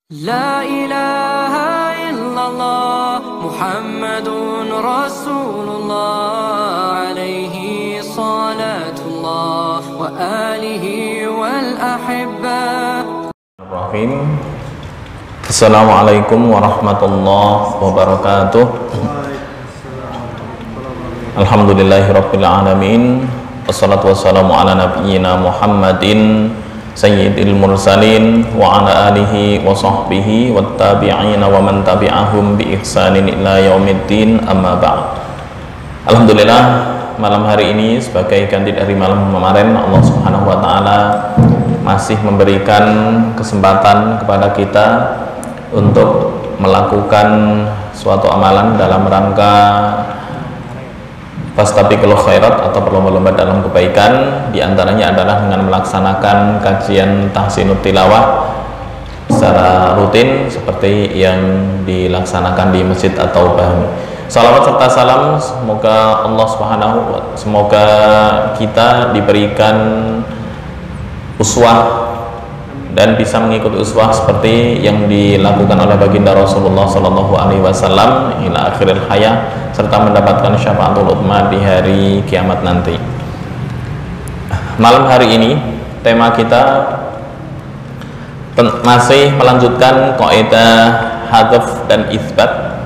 La ilaha illallah Muhammadun Rasulullah alaihi salatullah wa alihi wal ahibba. Assalamualaikum warahmatullahi wabarakatuh. Alhamdulillahirabbil alamin. Wassalatu wassalamu ala nabiyyina Muhammadin sayyidil mursalin wa ala alihi wa sahbihi wat tabi'ina wa man tabi'ahum bi ihsanin ila yaumiddin, amma ba'd. Alhamdulillah, malam hari ini sebagai ganti dari malam kemarin, Allah Subhanahu wa taala masih memberikan kesempatan kepada kita untuk melakukan suatu amalan dalam rangka fastabiqul khairat atau berlomba-lomba dalam kebaikan. Di antaranya adalah dengan melaksanakan kajian tahsinut tilawah secara rutin seperti yang dilaksanakan di masjid atau bahmi. Salawat serta salam semoga Allah semoga kita diberikan uswah dan bisa mengikuti uswah seperti yang dilakukan oleh baginda Rasulullah Shallallahu Alaihi Wasallam ila akhiril hayat, serta mendapatkan syafaatul ummah di hari kiamat nanti. Malam hari ini tema kita masih melanjutkan kaidah hadzf dan itsbat.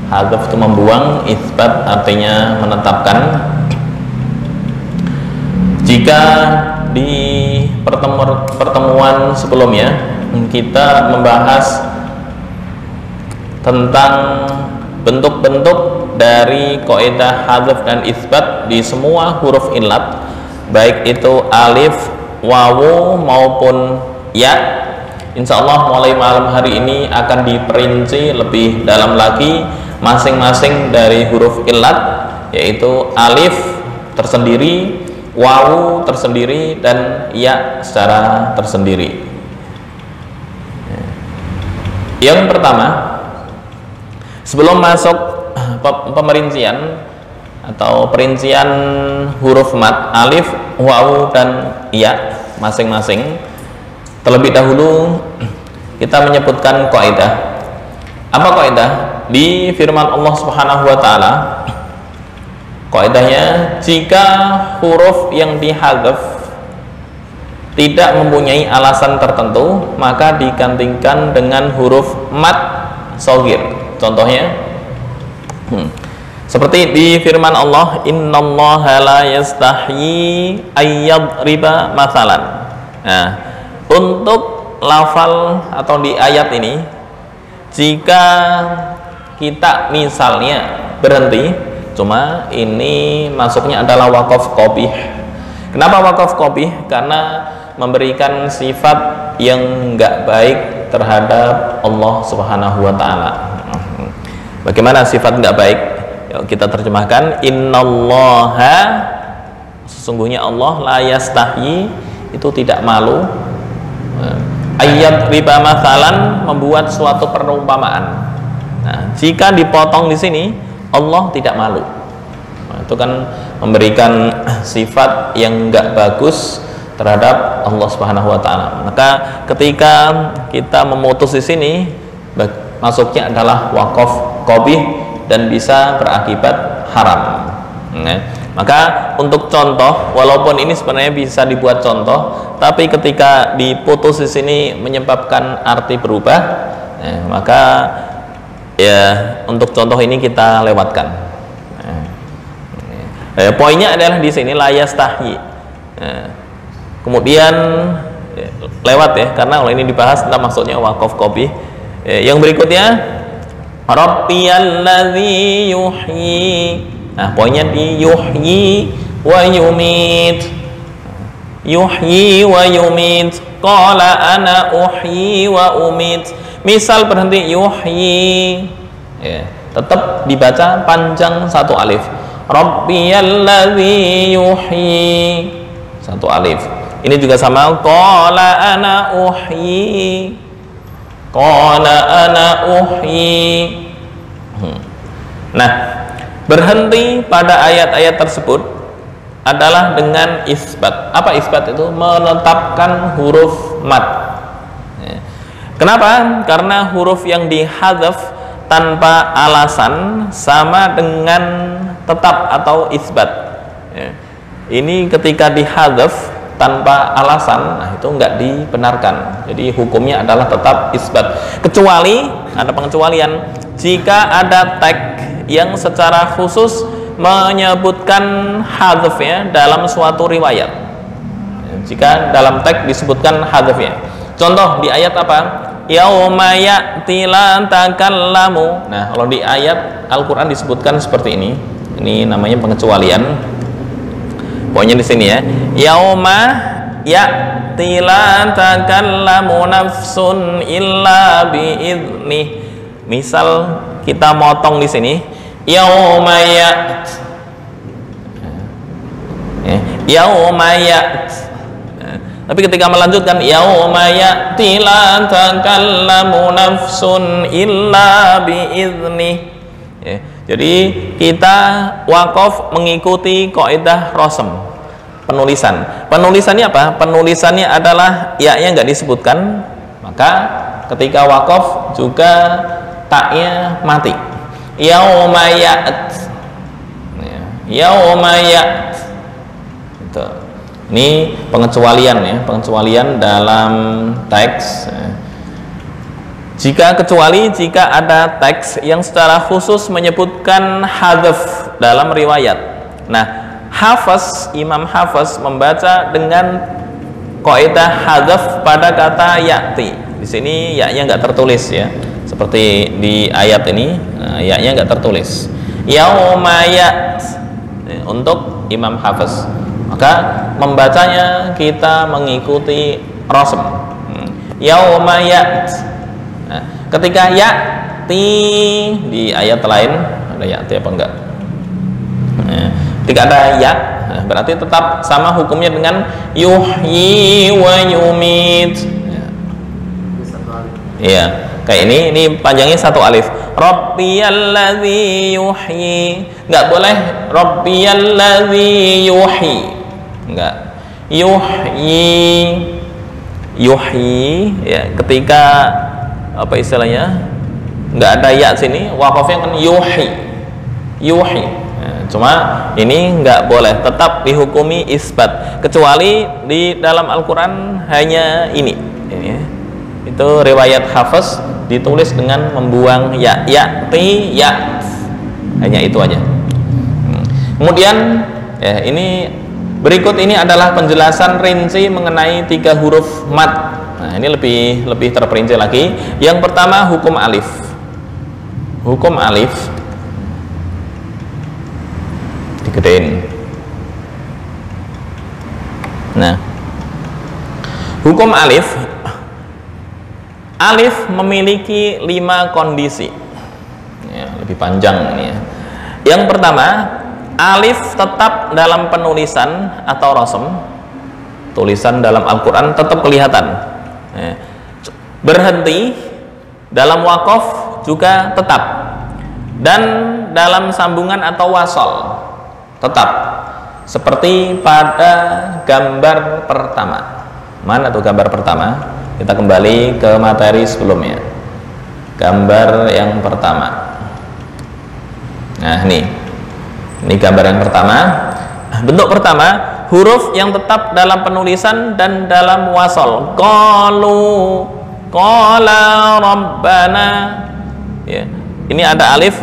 Hadzf itu membuang, itsbat artinya menetapkan. Jika di pertemuan sebelumnya kita membahas tentang bentuk-bentuk dari kaidah hadzf dan itsbat di semua huruf illat, baik itu alif, wawu maupun ya. Insya Allah mulai malam hari ini akan diperinci lebih dalam lagi masing-masing dari huruf illat, yaitu alif tersendiri, wawu tersendiri, dan ya secara tersendiri. Yang pertama, sebelum masuk pemerincian atau perincian huruf mat alif, wawu, dan ya masing-masing, terlebih dahulu kita menyebutkan kaidah. Apa kaidah? Di firman Allah Subhanahu wa taala, kaidahnya, jika huruf yang dihadzf tidak mempunyai alasan tertentu, maka digantikan dengan huruf mat shaghir. Contohnya seperti di firman Allah, innallaha la yastahyi ayyadriba mathalan. Nah, untuk lafal atau di ayat ini, jika kita misalnya berhenti, cuma ini masuknya adalah wakaf qabih. Kenapa wakaf qabih? Karena memberikan sifat yang enggak baik terhadap Allah Subhanahu wa taala. Bagaimana sifat enggak baik? Yuk kita terjemahkan, innallaha, sesungguhnya Allah, la yastahyi, itu tidak malu, ayat riba mathalan, membuat suatu perumpamaan. Nah, jika dipotong di sini, Allah tidak malu. Nah, itu kan memberikan sifat yang enggak bagus terhadap Allah Subhanahu wa taala. Maka ketika kita memutus di sini, masuknya adalah wakaf qabih dan bisa berakibat haram. Nah, maka untuk contoh, walaupun ini sebenarnya bisa dibuat contoh, tapi ketika diputus di sini menyebabkan arti berubah, maka ya untuk contoh ini kita lewatkan. Poinnya adalah di sini la yastahyi. Kemudian lewat ya, karena ini dibahas tentang maksudnya wakaf qabih. Yang berikutnya, rabbiyalladzi yuhyi. Nah, poinnya di yuhyi wa yumit. Yuhyi wa yumit. Qala ana uhyi wa umit. Misal berhenti yuhyi, ya, tetap dibaca panjang satu alif. Rabbiyalladzi yuhyi, satu alif. Ini juga sama, qala ana uhyi. Qala ana uhyi. Nah, berhenti pada ayat-ayat tersebut adalah dengan isbat. Apa isbat itu? Menetapkan huruf mat. Kenapa? Karena huruf yang dihadzaf tanpa alasan sama dengan tetap atau isbat. Ya. Ini ketika dihadzaf tanpa alasan, nah itu enggak dibenarkan. Jadi hukumnya adalah tetap isbat. Kecuali ada pengecualian jika ada teks yang secara khusus menyebutkan hadzafnya dalam suatu riwayat. Jika dalam teks disebutkan hadzafnya. Contoh di ayat apa? Yauma ya'ti la takallamu. Nah, kalau di ayat Al-Qur'an disebutkan seperti ini. Ini namanya pengecualian. Pokoknya di sini ya. Yauma ya'ti la takallamu nafsun illa bi'idnih. Misal kita motong di sini yauma ya'ti. Yauma ya'ti. Tapi ketika melanjutkan yauma ya'ti la takallamu nafsun illa bi'idnih. Ya, jadi kita wakaf mengikuti kaidah rosem penulisan. Penulisannya apa? Penulisannya adalah ya-nya nggak disebutkan, maka ketika wakaf juga taknya mati. Yauma ya'ti. Yauma ya'ti. Itu. Ini pengecualian ya, pengecualian dalam teks. Jika ada teks yang secara khusus menyebutkan hadzaf dalam riwayat. Nah, Imam Hafiz membaca dengan kaidah hadzaf pada kata ya'ti. Di sini ya-nya nggak tertulis ya. Seperti di ayat ini, ya-nya nggak tertulis. Yauma ya'ti untuk Imam Hafiz. Maka membacanya kita mengikuti rosem. Yauma ya'ti. Nah, ketika ya'ti di ayat lain ada ya'ti apa enggak? Nah, ketika ada ya, nah, berarti tetap sama hukumnya dengan yuhyi wa yumit. Iya, kayak ini panjangnya satu alif. Rabbiyalladzi yuhyi. Enggak boleh Rabbiyalladzi yuhyi. Enggak. Yuhyi ya, ketika apa istilahnya enggak ada ya sini, wakafnya kan yuhyi. Nah, cuma ini enggak boleh, tetap dihukumi isbat, kecuali di dalam Al-Qur'an hanya ini ya. Itu riwayat Hafiz ditulis dengan membuang ya, ya'ti, ya, hanya itu aja. Kemudian ya, ini berikut ini adalah penjelasan rinci mengenai 3 huruf mad. Nah, ini lebih terperinci lagi. Yang pertama hukum alif. Hukum alif digedein. Nah, hukum alif memiliki 5 kondisi. Ya, lebih panjang ini ya. Yang pertama, alif tetap dalam penulisan atau rosem, tulisan dalam Al-Quran tetap kelihatan. Ya. Berhenti dalam wakaf juga tetap, dan dalam sambungan atau wasol tetap, seperti pada gambar pertama. Mana tuh gambar pertama? Kita kembali ke materi sebelumnya. Gambar yang pertama. Nah, ini gambar yang pertama. Bentuk pertama, huruf yang tetap dalam penulisan dan dalam wasol. Qalu, qala rabbana. Ya. Ini ada alif,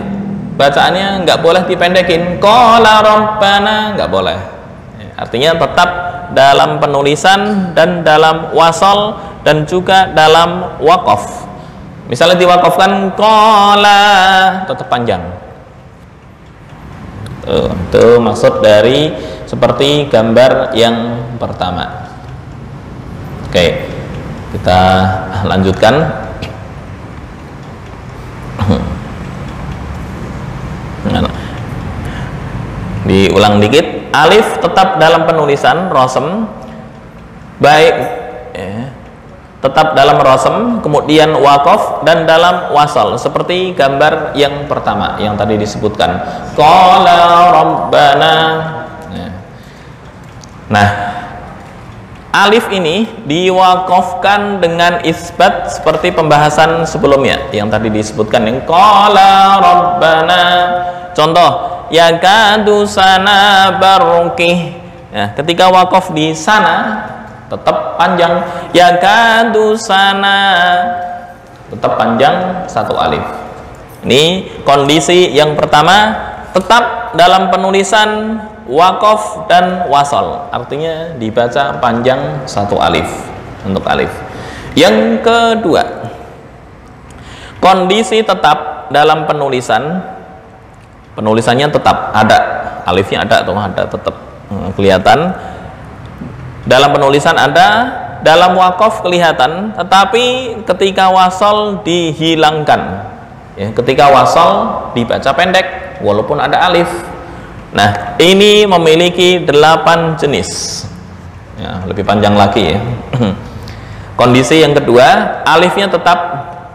bacaannya nggak boleh dipendekin. Qala rabbana, nggak boleh. Ya, artinya tetap dalam penulisan dan dalam wasol dan juga dalam wakaf. Misalnya diwakafkan qala, tetap panjang. Itu maksud dari seperti gambar yang pertama. Oke, kita lanjutkan. Diulang dikit. Alif tetap dalam penulisan rosem, baik ya, tetap dalam rosem, kemudian wakaf dan dalam wasal, seperti gambar yang pertama yang tadi disebutkan. Qala rabbana. Nah, alif ini diwakafkan dengan isbat seperti pembahasan sebelumnya yang tadi disebutkan, yang qala rabbana. Contoh, yakadu sana barqih. Nah, ketika wakaf di sana tetap panjang, yakadu sana tetap panjang satu alif. Ini kondisi yang pertama, tetap dalam penulisan wakaf dan wasol, artinya dibaca panjang satu alif untuk alif. Yang kedua, kondisi tetap dalam penulisannya tetap ada alifnya, ada atau ada tetap kelihatan dalam penulisan, ada dalam wakaf kelihatan, tetapi ketika wasol dihilangkan. Ya, ketika wasol dibaca pendek walaupun ada alif. Nah, ini memiliki 8 jenis. Ya, lebih panjang lagi ya. Kondisi yang kedua, alifnya tetap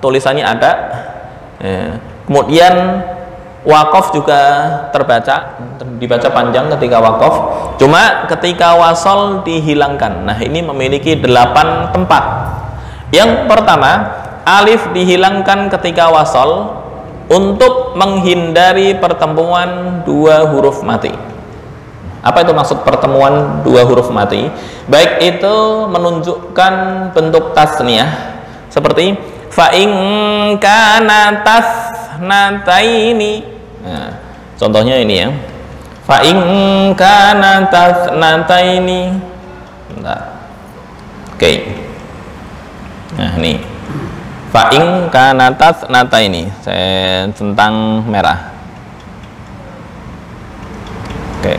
tulisannya ada. Ya, kemudian wakaf juga dibaca panjang ketika wakaf. Cuma ketika wasol dihilangkan. Nah, ini memiliki 8 tempat. Yang pertama, alif dihilangkan ketika wasol untuk menghindari pertemuan dua huruf mati. Apa itu maksud pertemuan dua huruf mati? Baik itu menunjukkan bentuk tasniyah seperti fa in kana tasnataini. Nah, contohnya ini ya. Fa in kana tasnataini. Oke. Nah, ini fa'ing kanatas nata ini saya centang merah. Oke.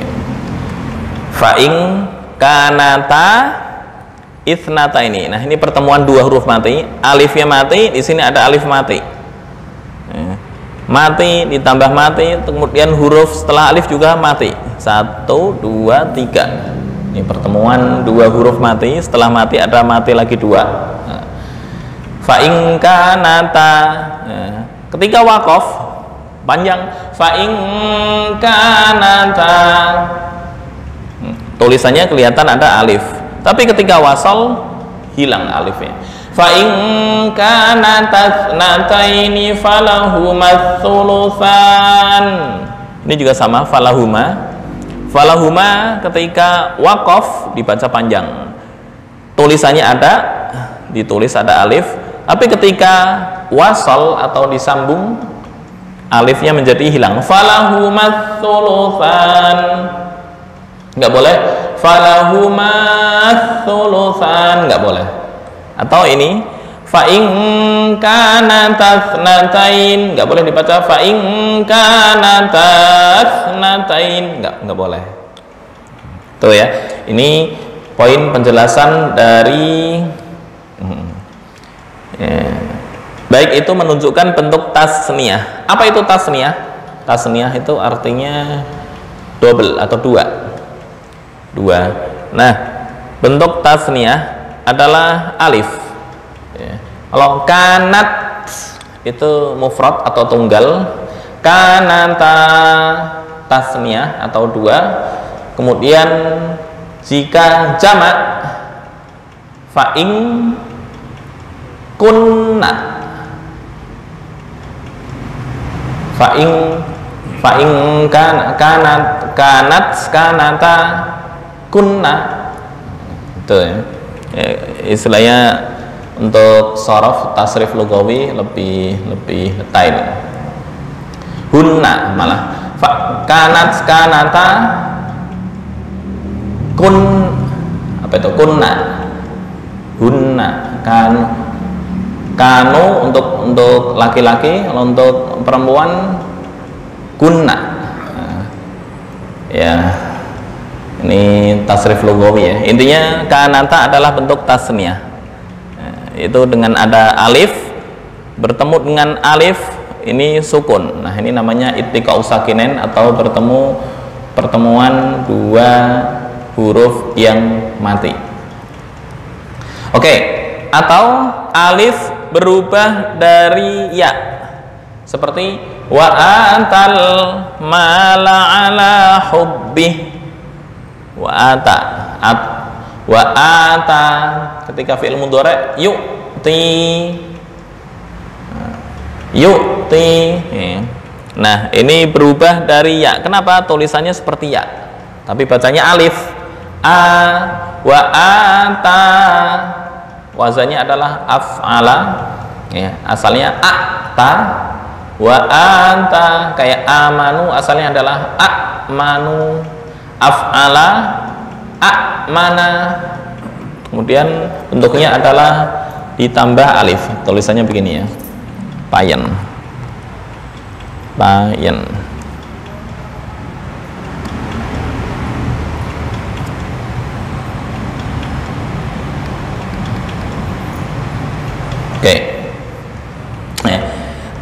Fa'ing kanata isnata ini. Nah, ini pertemuan dua huruf mati. Alifnya mati, di sini ada alif mati. Mati ditambah mati, kemudian huruf setelah alif juga mati. 1, 2, 3. Ini pertemuan dua huruf mati. Setelah mati ada mati lagi 2. Fa'in kanata. Ketika wakaf panjang, fa'in kanata, tulisannya kelihatan ada alif, tapi ketika wasal hilang alifnya. Fa'in kanata nataini falahuma tsulusan. Ini juga sama, falahuma ketika wakaf dibaca panjang, tulisannya ada, ditulis ada alif. Tapi ketika wasal atau disambung, alifnya menjadi hilang. Falahumat tsulusan. Nggak boleh. Falahumat tsulusan, nggak boleh. Atau ini fa in kana tasnatain, nggak boleh dibaca fa in kana tasnatain, nggak boleh. Tuh ya. Ini poin penjelasan dari baik itu menunjukkan bentuk tasniyah. Apa itu tasniyah? Tasniyah itu artinya double atau dua. Nah, bentuk tasniyah adalah alif. Kalau kanat itu mufrad atau tunggal, kanata tasniyah atau dua. Kemudian jika jamak, fa'ing kunna, fa'ing kanata kunna. Itu ya. Istilahnya untuk sorof tasrif lugawi lebih detail. Hunna malah kanata kun, apa itu kunna, hunna kanu untuk laki-laki, kalau untuk perempuan kunna. Ya, ini tasrif lugawi ya. Intinya kanata adalah bentuk tasniyah. Itu dengan ada alif bertemu dengan alif ini sukun. Nah, ini namanya ittiqa'u sakinain atau pertemuan dua huruf yang mati. Oke, atau alif berubah dari ya, seperti wa atal mala ala hubbih. Wa Wa ata ketika fi'il mudhari' yu'ti. Nah, ini berubah dari ya. Kenapa tulisannya seperti ya? Tapi bacanya alif. Wa ata. Wazannya adalah af'ala. Ya, asalnya a'ta. Wa anta kayak amanu asalnya adalah a'manu. Af'ala a'mana. Kemudian bentuknya adalah ditambah alif. Tulisannya begini ya. Payen. Oke. Ya.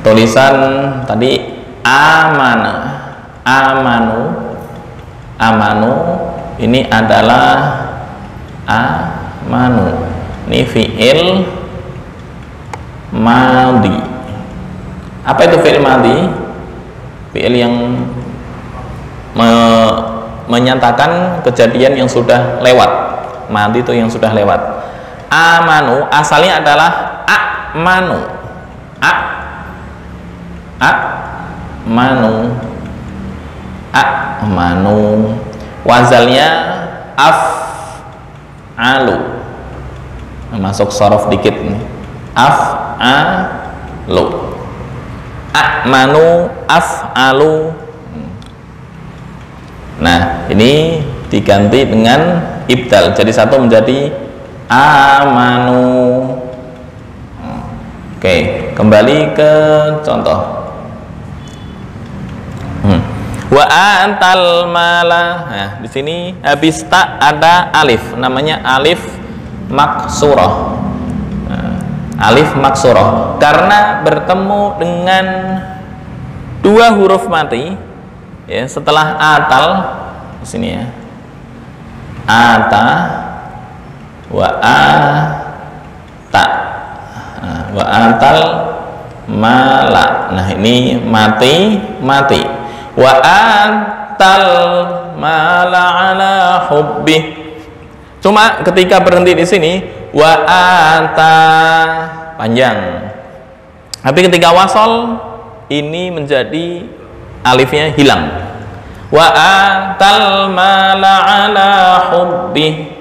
Tulisan tadi amanu ini adalah amanu. Ini fi'il madhi. Apa itu fi'il madhi? Fi'il yang menyatakan kejadian yang sudah lewat. Madhi itu yang sudah lewat. Amanu asalnya adalah a'manu. A'manu. Wazalnya af'alu. Masuk sorof dikit nih. Af'alu. A'manu af'alu. Nah, ini diganti dengan ibdal. Jadi satu menjadi amanu. Oke, kembali ke contoh. Wa antal mala. Nah, di sini habis tak ada alif, namanya alif maksurah. Alif maksurah karena bertemu dengan dua huruf mati ya, setelah atal di sini ya. Ata wa ata. Wa atal mala. Nah, ini mati. Wa atal mala ala hubbi. Cuma ketika berhenti di sini wa ata panjang. Tapi ketika wasol ini menjadi alifnya hilang. Wa atal mala ala hubbi.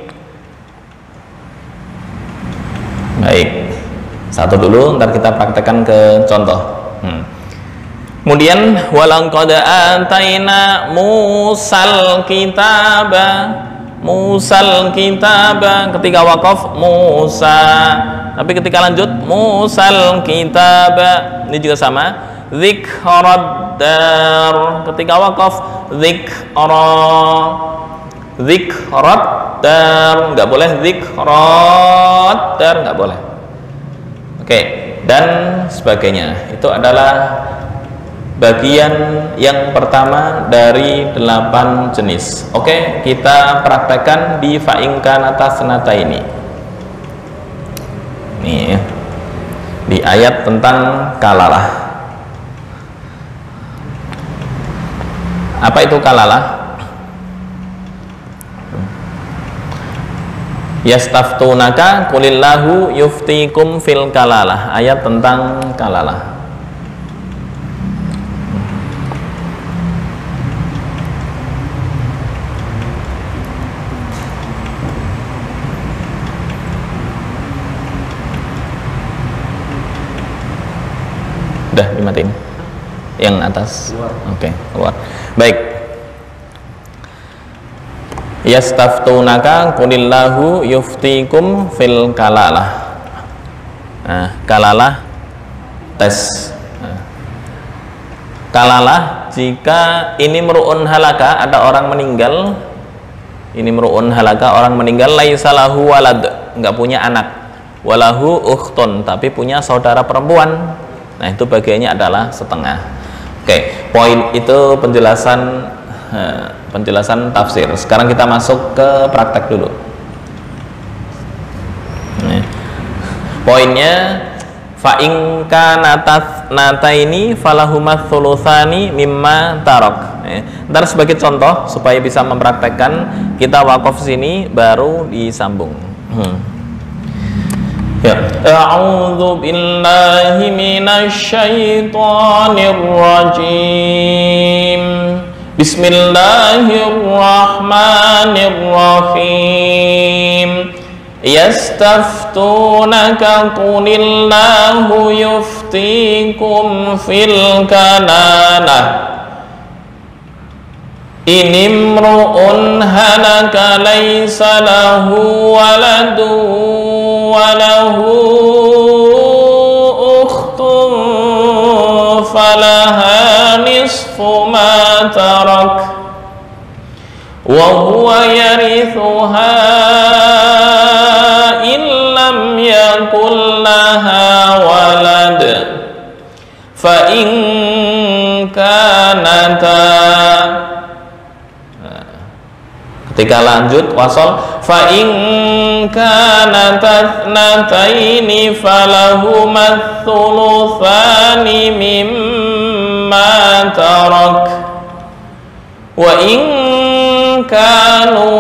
Baik. Satu dulu, ntar kita praktekkan ke contoh. Kemudian walaqad ataina Musal kitaba ketika waqaf Musa, tapi ketika lanjut Musal kitaba ini juga sama. Dzikrad dar ketika waqaf dzikrad dar nggak boleh, dzikrad dar nggak boleh. Oke, dan sebagainya. Itu adalah bagian yang pertama dari 8 jenis. Oke, kita praktekkan di fa'inkan atas senata ini. Nih ya, di ayat tentang kalalah. Apa itu kalalah? Yastaftunaka qulillahu yuftikum fil kalalah. Ayat tentang kalalah. Udah dimatiin yang atas. Oke, keluar. Baik. Yastaftunaka qulillahu yuftikum fil kalalah. Nah, kalalah tes. Kalalah jika ini mru'un halaka, ada orang meninggal. Ini mru'un halaka, orang meninggal, laisa lahu walad, enggak punya anak. Walahu ukhtun, tapi punya saudara perempuan. Nah, itu bagiannya adalah setengah. Oke, poin itu penjelasan tafsir. Sekarang kita masuk ke praktek dulu. Poinnya fa'in kanat nataini falahumat thulutsani mimma tarak. ya. Ntar sebagai contoh supaya bisa mempraktekkan, kita wakaf sini baru disambung. Ya, a'udzu billahi minasyaitonir rajim. Bismillahirrahmanirrahim. Yastaftunaka qulillahu yuftikum fil kalanah. Inimru'un halaka laysa lahu waladun walahu ukhtun falaha nisfu ma tarak wa huwa yarithuha in lam yakul laha walad fa in kanata. Ketika lanjut wasol, fa in kana tathnataini falahuma thuluthani mimma tarak wa in kanu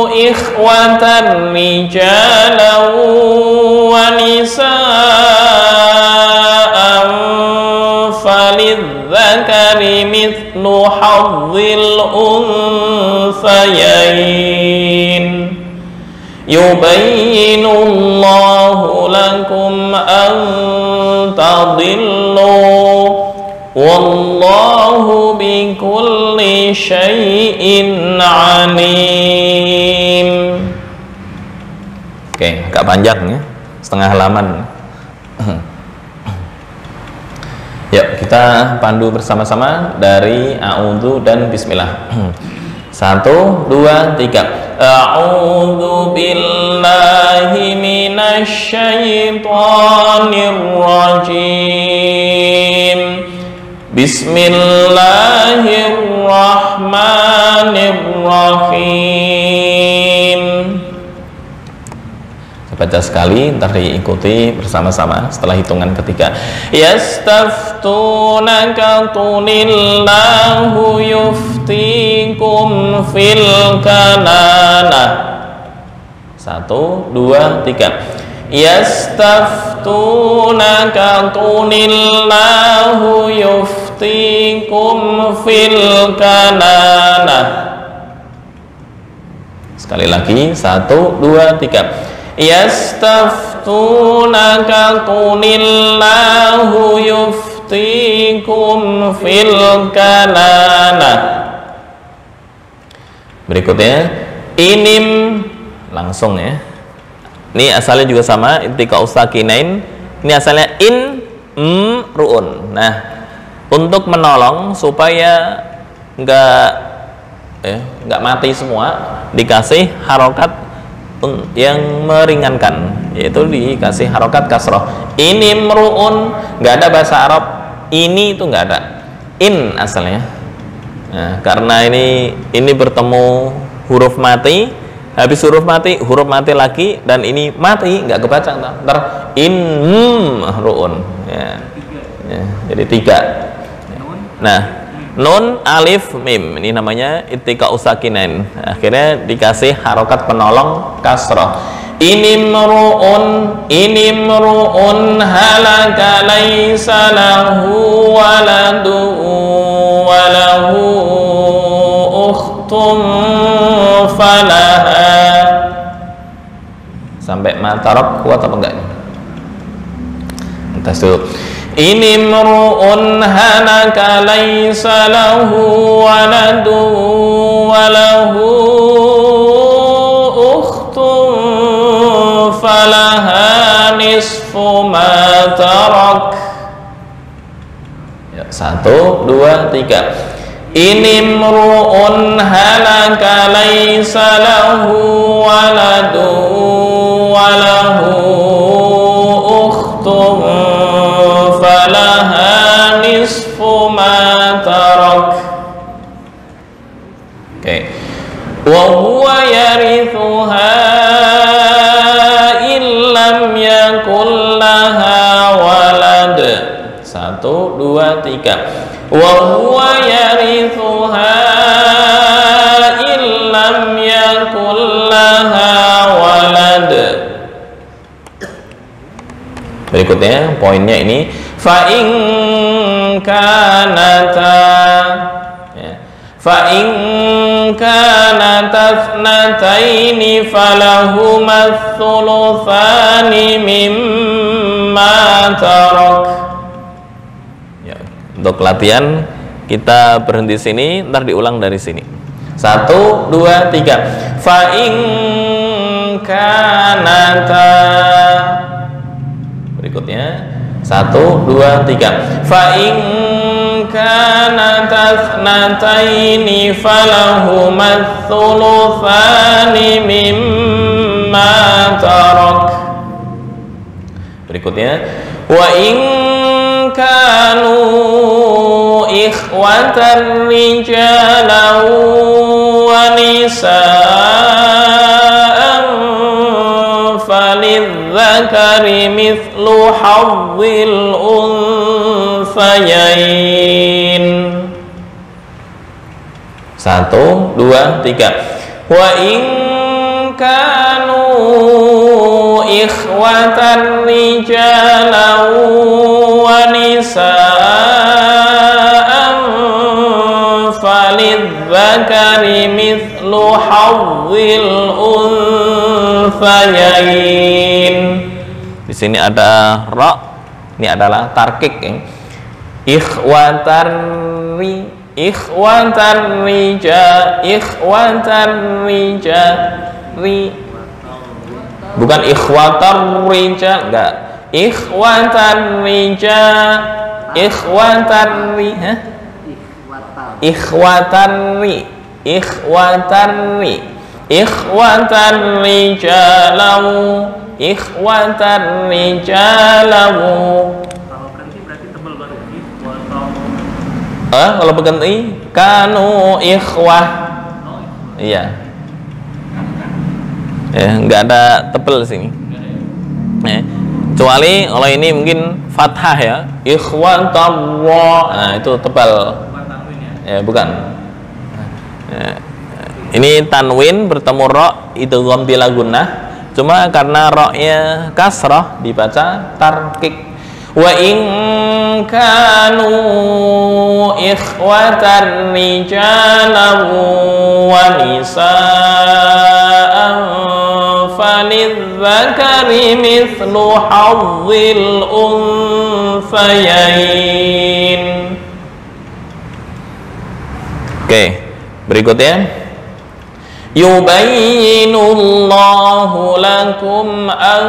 ikhwatan rijalan wa nisaan falidzakari mithlu hazzil unsayain yubayyinullahu lakum an tadillu wallahu bikulli syai'in alim. Oke, agak panjang ya, setengah halaman. Yuk kita pandu bersama-sama dari a'udzu dan bismillah. 1, 2, 3. A'udzu billahi minasyaitonir rajim. Bismillahirrahmanirrahim. Baca sekali, ntar diikuti bersama-sama setelah hitungan ketiga. Yastaftunaka qulillahu yuftikum fil kalanah. 1, 2, 3. Yastaftunaka qulillahu yuftikum fil kalanah. Sekali lagi, 1, 2, 3. Yastaftunaka qulillahu yuftikum fil kalanah. Berikutnya inim, langsung ya. Ini asalnya juga sama, iltika ustakinain. Ini asalnya in ru'un. Nah, untuk menolong supaya nggak mati semua, dikasih harokat yang meringankan, yaitu dikasih harokat kasroh. Ini mru'un, nggak ada bahasa Arab ini, itu nggak ada. In asalnya. Nah, karena ini bertemu huruf mati, habis huruf mati lagi, dan ini mati nggak kebaca. Ntar in mru'un. Ya, jadi 3. Nah, nun, alif, mim, ini namanya ittika usakinain. Akhirnya dikasih harokat penolong kasroh. Inimru'un halaka laysa lahu waladu walahu ukhtun falaha. Sampai matarok kuat apa enggak? Tes dulu. Inimru'un halaka laysa lahu waladu walahu ukhtun falaha nisfu ma tarak. Ya, 1, 2, 3. Inimru'un halaka laysa lahu waladu walahu ukhtun falaha nisfu ma tarak. Oke. Wa huwa yarithuha illam yakul laha walad. 1, 2, 3. wa huwa yarithuha illam yakul laha walad. Berikutnya poinnya ini, fa in kanata, fa in kanat thnataini falahuma thuluthani mimma tarak. Ya, untuk latihan kita berhenti sini, ntar diulang dari sini. 1, 2, 3. Fa in kanata. Berikutnya 1, 2, 3. Fa in kanat thnataini falahuma thuluthani mimma tarak. Berikutnya wa in kanu ikhwatan rijalan wa nisaan falidzakari mithlu hadzil unthayain. 1, 2, 3. Wa in kanu ikhwatan rijalan wa nisaan falidzakari mithlu hadzil unthayain. Di sini ada ra, ini adalah tarkik ya. Ikhwatan ri, bukan ikhwatar rija, enggak. Ikhwatan rija, ikhwatan ri, ha? Ikhwatan ri, ikhwatan ri, ikhwatan rijalau, ikhwatan rijalau. Kalau berarti tebal baru. Kalau berganti kanu ikhwah. Iya. Nggak ada tebel sini. Kecuali kalau ini mungkin fathah ya. Ikhwatallah. Nah, itu tebal. Ya, bukan. Ini tanwin bertemu ra idgham bila gunnah. Cuma karena ra-nya kasrah dibaca tarkik. Wa in kanu ikhwatan rijalan wa nisaan falidzakari mithlu hadzil unthayain. Oke, berikutnya yubayyinullahu lakum an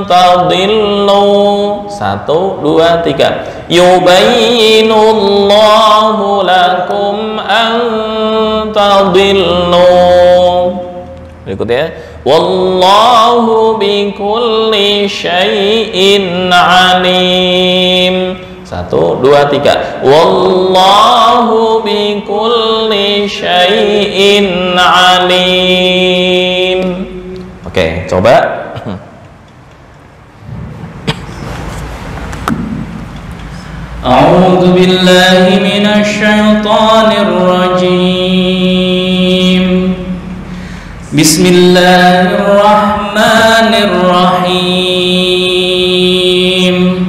tadillu. 1, 2, 3. Yubayyinullahu lakum an tadillu. Berikutnya wallahu bikulli syai'in alim. 1, 2, 3. Wallahu bikulli syai'in alim. Oke, coba. A'udzu billahi minasy syaithanir rajim. Bismillahirrahmanirrahim.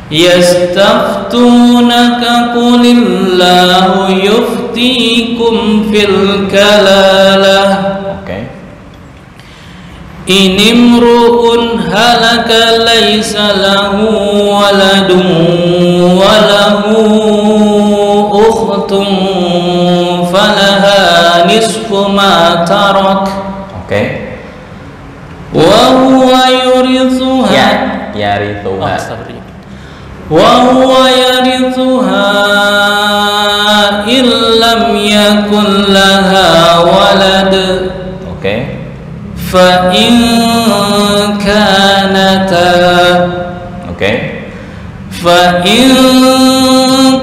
Yastaftunaka qulillahu yuftikum fil kalalah. Oke. Inimru'un halaka laysa lahu waladun wa lahu ukhtun falaha nisfu ma tarak. Oke. Wa huwa yurithuha. Yarithuha. وهو يرثها إن لم يكن لها ولد. Oke. فإن كانتا. Oke. فإن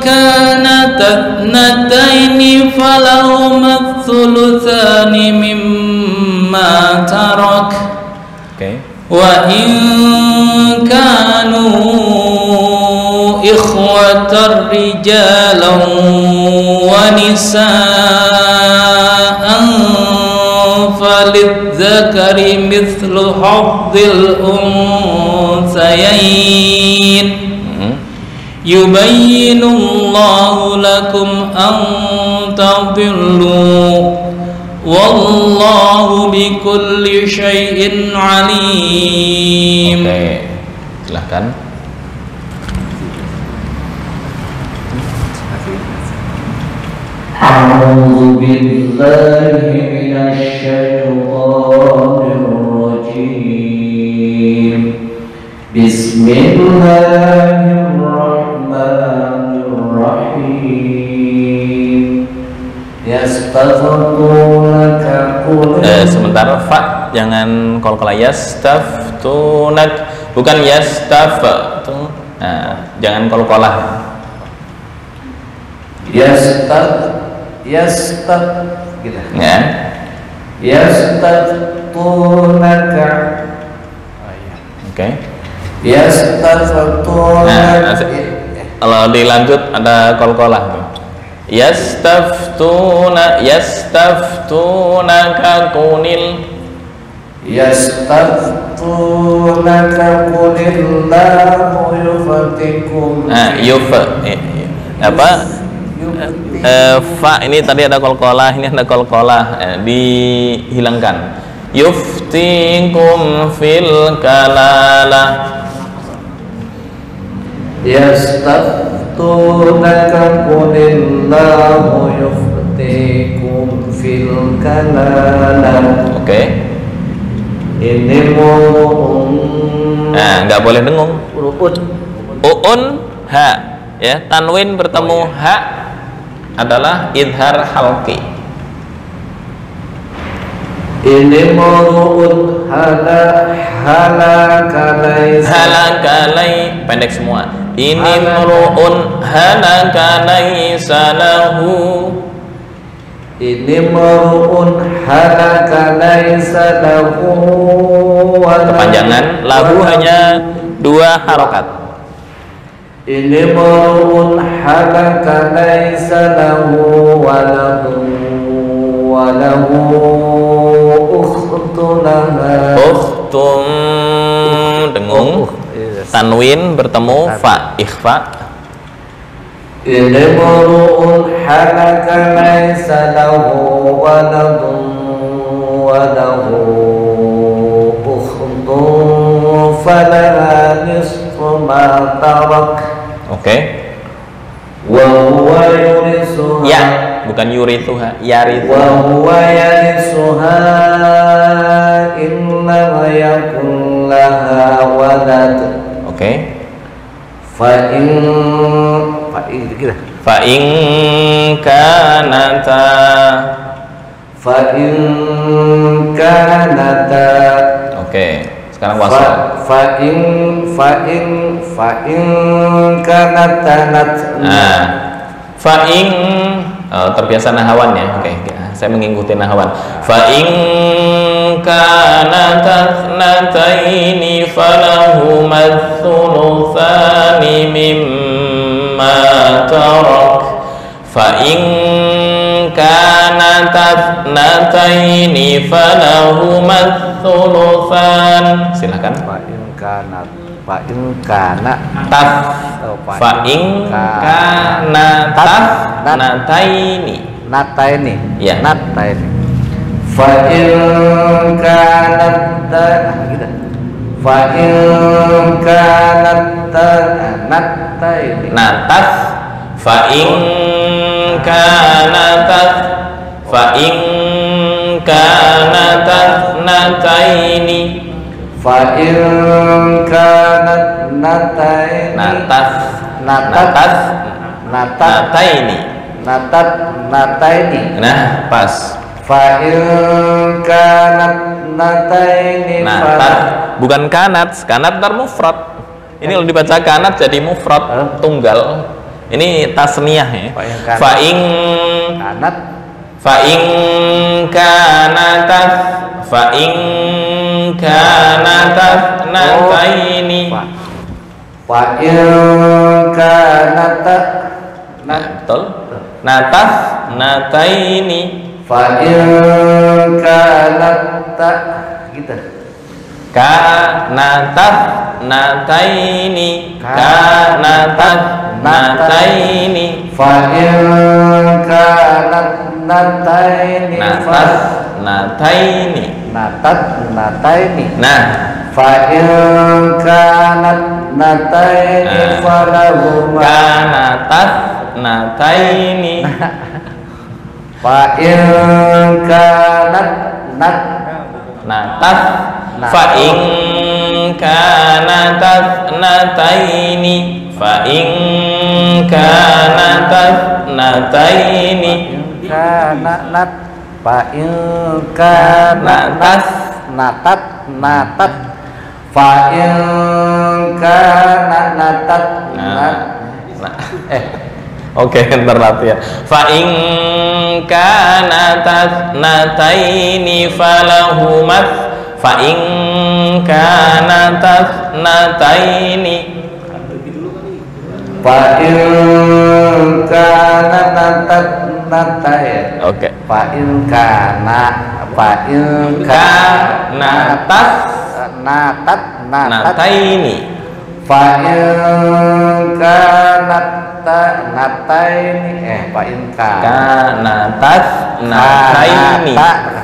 كانتا اثنتين فلهما الثلثان مما ترك. Oke. وإن كانوا إخوة رجالا ونساء فللذكر مثل حظ الأنثيين يبين الله لكم أن تضلوا والله بكل شيء عليم. Oke, silahkan. أعوذ بالله من الشيطان الرجيم بسم الله الرحمن الرحيم يستفتونك قل Sebentar, fa jangan qalqalah. Yastaftunak, bukan yastaftu. Nah, jangan qalqalah. gitu. Ya. Yastatunaka. Oke. Yastatunaka. Nah, kalau dilanjut ada qalqalah tuh. Yastaftunaka qulil. Yastaftunaka qulillahu yuftikum. Nah, fa ini tadi ada qalqalah, ini ada qalqalah, dihilangkan. Yuftikum fil kalalah. Yastaftunaka qulillahu yuftikum fil kalalah. Oke. Ini mu'un. Nah, nggak boleh dengung. Uun ha, ya, tanwin bertemu ha adalah idhar halqi. Ini mu'un Halakalai pendek semua. Ini mu'un halakalai salahu. Ini mar'un halaka laisa lahu kepanjangan lahu hanya 2 harokat. Ini mar'un halaka laisa lahu wa lahu ukhtun laha. Ukhtun dengung, tanwin bertemu fa, ikhfa. Ini mar'un halaka laisa lahu waladun wa lahu ukhtun falaha nisfu ma tarak. Oke. Wa huwa yurisuha. Ya, bukan yurithuha, yarithu. Wa huwa yarisuha in lam yakun laha walad. Oke. Fa in kanata. Oke, sekarang wasal. Fa in kanata. Nah, fa in terbiasa nahawan ya. Oke, saya mengikuti nahawan. Fa in kanata nataini falahuma thulutsani mimma tarak. Fa in kanat nataini falahuma thulutsan. Silakan. Fa in kanat. Fa in kana Taf. Fa in kanat nataini. Nataini. Ya. Nataini. Fa in kanat gitu. Fa in kanat nataini. Natas. Fa in kanatat nataini. Fa in kanat nataini. Nataini. Nah, pas. Fa in kanat nataini. Bukan kanat ntar mufrad. Ini kalau dibaca kanat jadi mufrad tunggal. Ini tasniyah ya. Fa in kanatat nataini. Fa in kanata betul. Natas nataini. fa in kanata gitu. Kanatas nataini. Kanatas nataini. fa in kanat nataini Natas nataini. natat nataini Nah, fa in kanat nataini falahuma kanatas nataini. fa in kanat nat Natas fa in kanatas nataini. Fa in kanatas nataini. kana nat fa in kana Natas natat natat fa in kana natat nat Oke, ntar latihan. Fa in kanatas nataini falahumat. Fa in kanatas nataini. fa in kana natat natai Oke. fa in kana Kanatas natat natat nataini. fa in kana nataini fa in Kanatas nataini.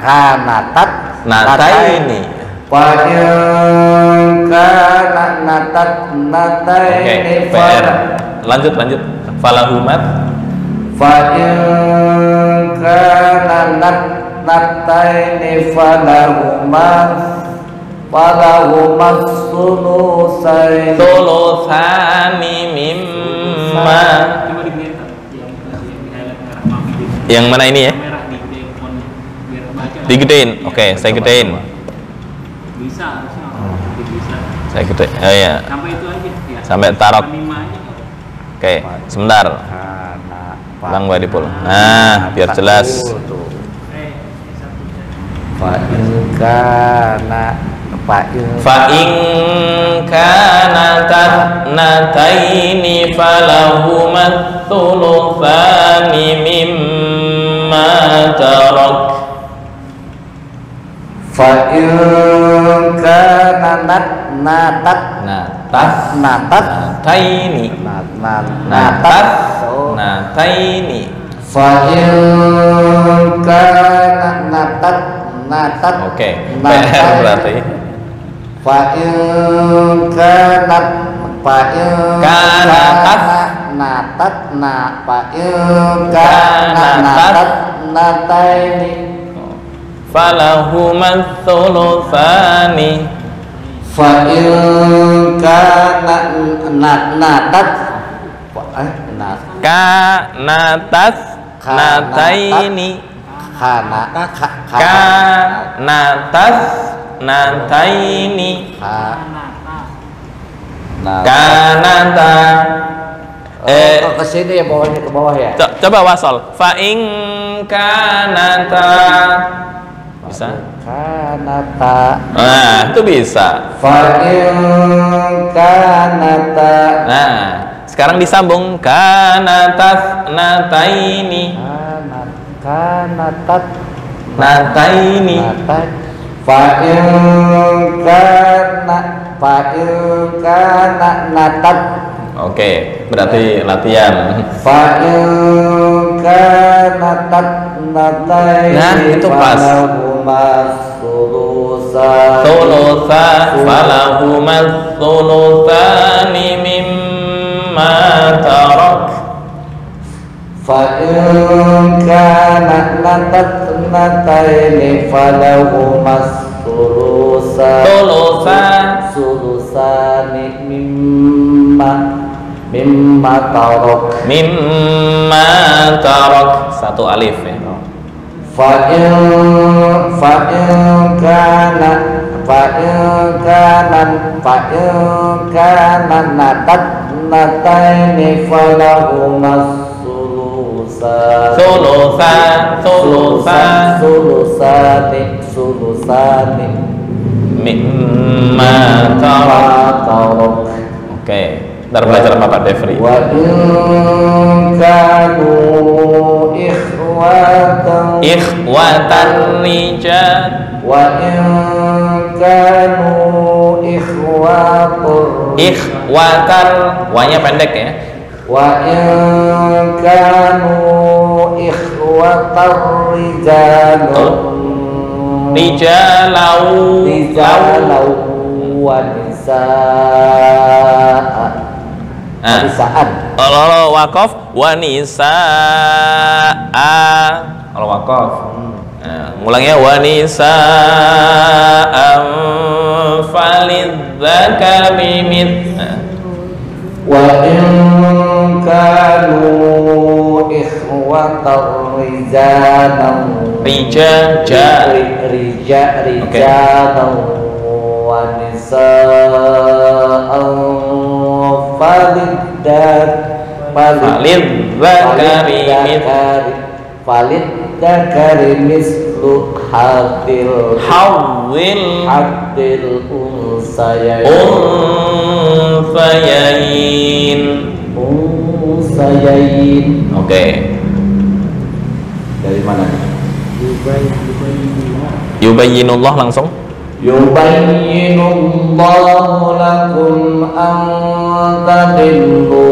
kanatat Nataini. fa in kana natat nataini Oke, PR. Lanjut. Falahumat. fa in kana nataini falahumas sulusaini Sulusani mimma. Coba dilihat yang highlight merah mami di Yang mana ini ya? merah di ikonnya biar baca. Digedein. Oke, saya gedein. Bisa harusnya bisa. Saya gedein. Oh ya. Sampai itu aja ya. Sampai tarot. 5 aja. Oke, sebentar. Bang Wadipul. Nah, biar jelas. Satu. fa in kana Fa in kanatat nataini falahumat thulutsani mimma tarak. fa in kana natat Natas nataini. natat Nataini. fa in kana natat Oke, PR berarti. fa in kanat Kanatas natat na fa in kana natat nataini Falahumat thulutsani. fa in kana natat Kanatas nataini. Kanatas nataini. Kanata. Ke sini ya, bawahnya ke bawah ya. Coba wasol. Fa in kanata. Bisa? Kanata. Nah, itu bisa. Fa in kanata. Nah, sekarang disambung kanatas nataini. Kanatat Nataini. fa in kana natat. Oke, berarti latihan. Fa in kana nataini. Nah, itu pas. Thulutsa falahumas thulutsani mimma tarak. fa in kana nataini falahumas sulusani mimma tarak. Mimma tarak. Satu alif ya. fa in kana nataini falahumas sulusani Mimma tarak. tarak. Oke, Ntar belajar sama Pak Devri. Wa in kanu Ikhwatan rijal. Wa in kanu Ikhwatan, wanya pendek ya. Wa in kanu ikhwatar rijalau wa nisaan. Kalau wakaf wanisaa. Kalau wakaf mulangnya wanisaan falidzakari wa in kanu ikhwatar rijalan wa nisaan falidzakari mislu hadil unsayain. Oke. Dari mana? Yubayyinullah langsung. Yubayyinullahu lakum an tadillu.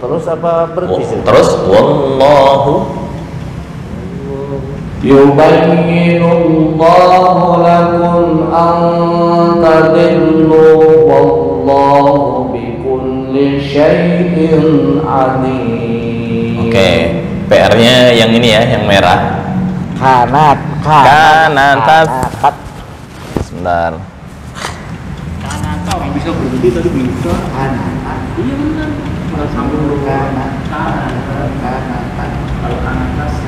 Terus apa berarti? Terus wallahu yubayyinullahu lakum an tadillu wallahu bikulli syai'in alim. Oke, PR-nya yang ini ya, yang merah. Kanat. Sebentar. Kanata orang bisa berhenti tadi belum bisa. Kanat. Iya benar. Malah sambung dulu. Kanat. Kalau kanatas.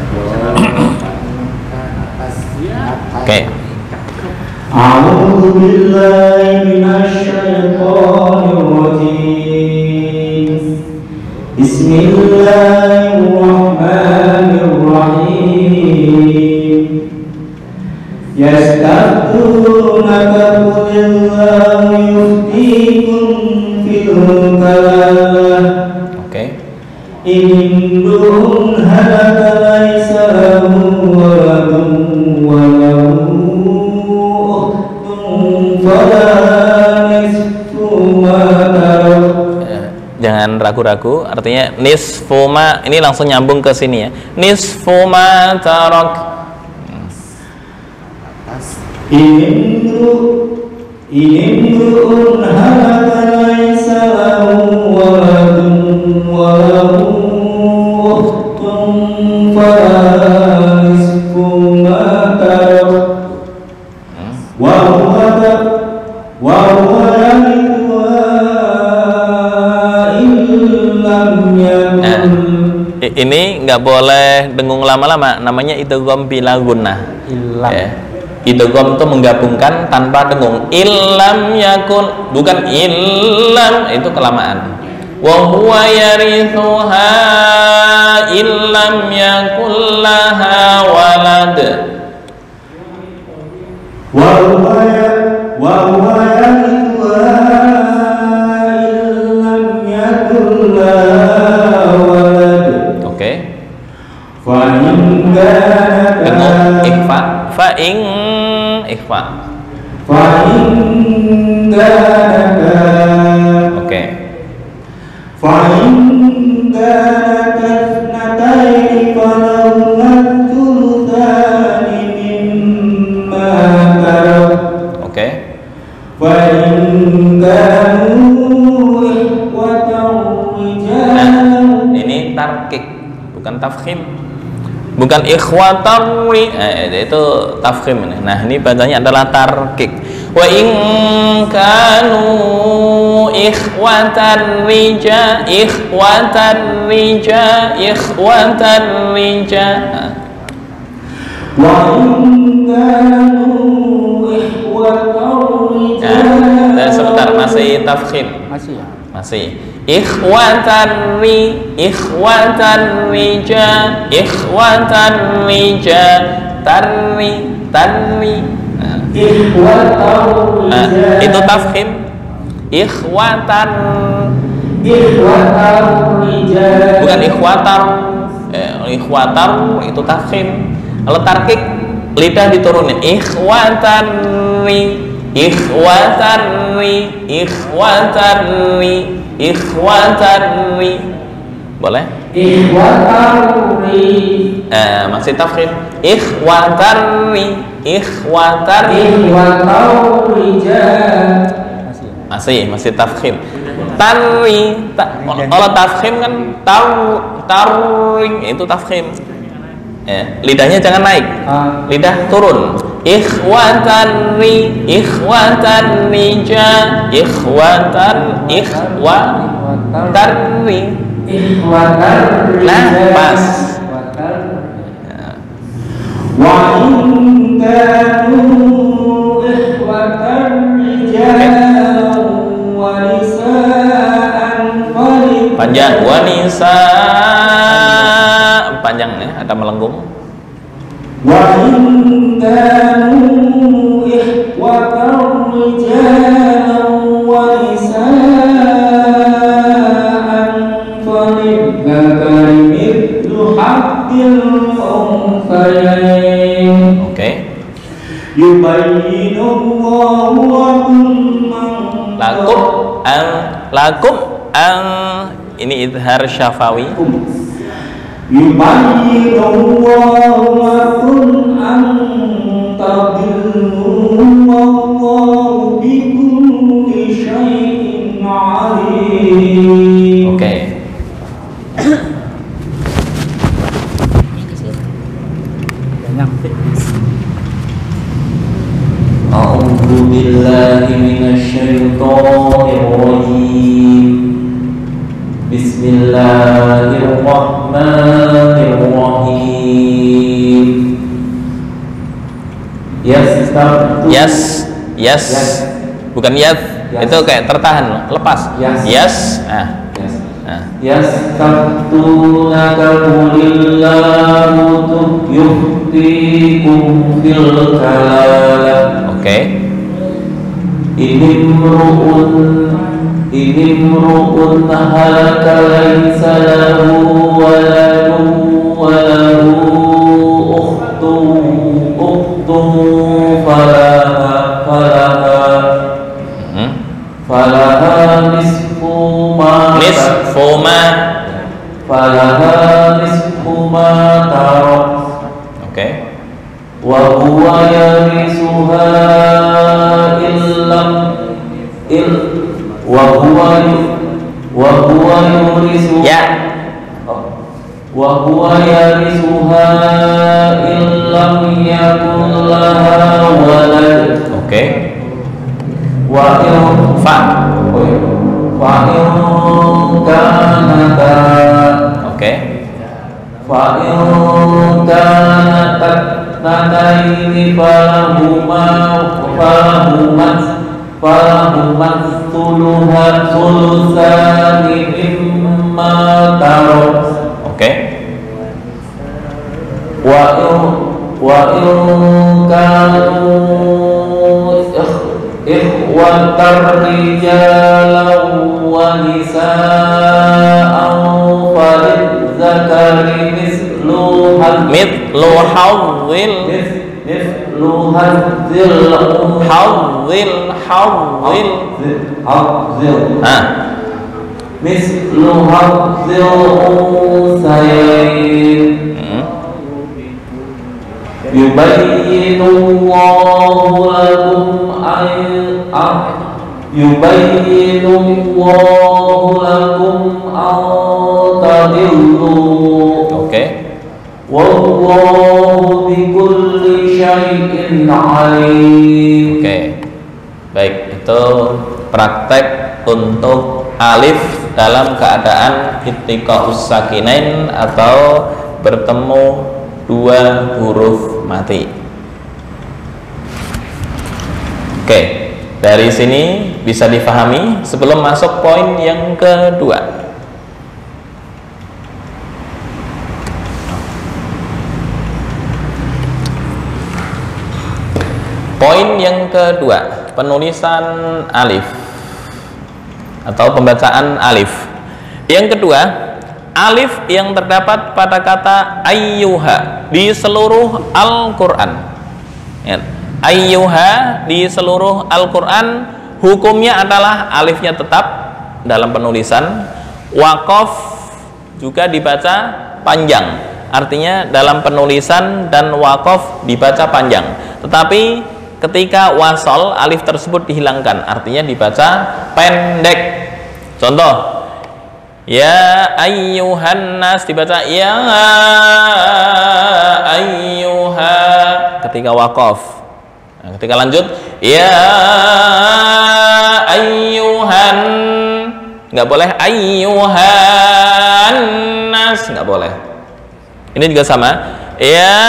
Oke. A'udzu billahi minasyaitonir rajim. Bismillahirrahmanirrahim. Yastaftunaka qulillahu yuftikum fil kalalah. Oke. Indun halaka laisa lahu waladun wa lahu ukhtun fala nisfu ma tarak. Jangan ragu-ragu, artinya nisfu ma, ini langsung nyambung ke sini ya. Nisfu ma tarak. Indun halaka laisa lahu waladun wa lahu ukhtun fala nisfu ma tarak wa huwa illam yakun. Ini nggak boleh dengung lama-lama, namanya idgham bila gunnah. Ya. Idgham itu menggabungkan tanpa dengung. Illam yakun, bukan illam, itu kelamaan. Wa huwa yarithuha illam yakul laha walad. Wa huwa yarithuha illam yakul laha walad. Oke. Fa in kana Dengung ikhfa, fa in ikhfa. Oke. Fa in kana tathnataini falahuma thuluthani mimma tarak. Oke. Fa in kanu ikhwatan rijalan. Ini tarkik, bukan tafkhim. Bukan ikhwatarri, itu tafkhim ini. Nah, ini bacanya adalah tarkik. Wa in kanu ikhwatar rija. Wa in kanu ikhwatar rijalan. Nah, sebentar, masih tafkhim. Masih ya? Masih. Ikhwatar rija. Tarri. Ikhwatar rijalan. Itu tafkhim. Ikhwatan. Ikhwatar rijal. Bukan ikhwatar. Ikhwatar itu tafkhim. Kalau tarkik lidah diturunin. Ikhwatanri, ikhwatanri, ikhwatanri, ikhwatanri. Boleh? Ikhwatarri. Masih tafkhim. Ikhwatanri, ikhwatanri. Ikhwatar rijal. Masih tafkhim. Tanri, kalau tafkhim kan taring itu tafkhim. Lidahnya jangan naik, lidah turun. Ikhwatanri, ikhwatanrija, ikhwatanri. Ikhwatar rijal. Nah, pas. Wa in kanu ikhwatar rijal wa nisaan falid. Panjang wanisa, panjang ya, ada melengkung. Wa in kanu ikhwatar rijal wa nisaan falid. Dzakari mithlu haqqil unthayain. Oke. Yubayyinu Allahu Lakum ang ini idhar syafawi. Yubayyinu Allahu lakum an tadillu wallahu bikulli syai'in alim. Oke. A'udzu billahi minasyaitonir rajim. Bismillahirrahmanirrahim. Yes. Bukan yas. Itu kayak tertahan, lepas. Yes. Nah. Yastaftunaka qulillahu yuftikum fil kalalah. Oke. Inimru'un halaka laysa lahu waladun wa lahu ukhtun falaha nisfu ma tarak. Oke. Wa huwa yarisuha illam yakun laha walad. Oke. Wa in kanata. Oke. Fa in kanata nataini falahumat sulusani mimma tarak. Oke. Wa in kanu ikhwatar rijalan wa nisaan falidzakari mithlu hazzil unsayain. Yubayyinu Allahu lakum an tadillu. Oke. Wallahu bikulli syai'in alim. Oke. Baik, itu praktek untuk alif dalam keadaan ittiqa'us sakinain atau bertemu dua huruf mati. Oke, dari sini bisa difahami sebelum masuk poin yang kedua. Poin yang kedua, penulisan alif. atau pembacaan alif. Yang kedua, alif yang terdapat pada kata ayyuha di seluruh Al-Quran. Ya. Ayyuha di seluruh Al-Quran hukumnya adalah alifnya tetap dalam penulisan, waqaf juga dibaca panjang, artinya dalam penulisan dan waqaf dibaca panjang, tetapi ketika wasol alif tersebut dihilangkan, artinya dibaca pendek. Contoh, ya ayyuhan nas dibaca ya ayyuha ketika waqaf. Nah, ketika lanjut ya ayyuhan, nggak boleh ayyuhan nas, nggak boleh. Ini juga sama, ya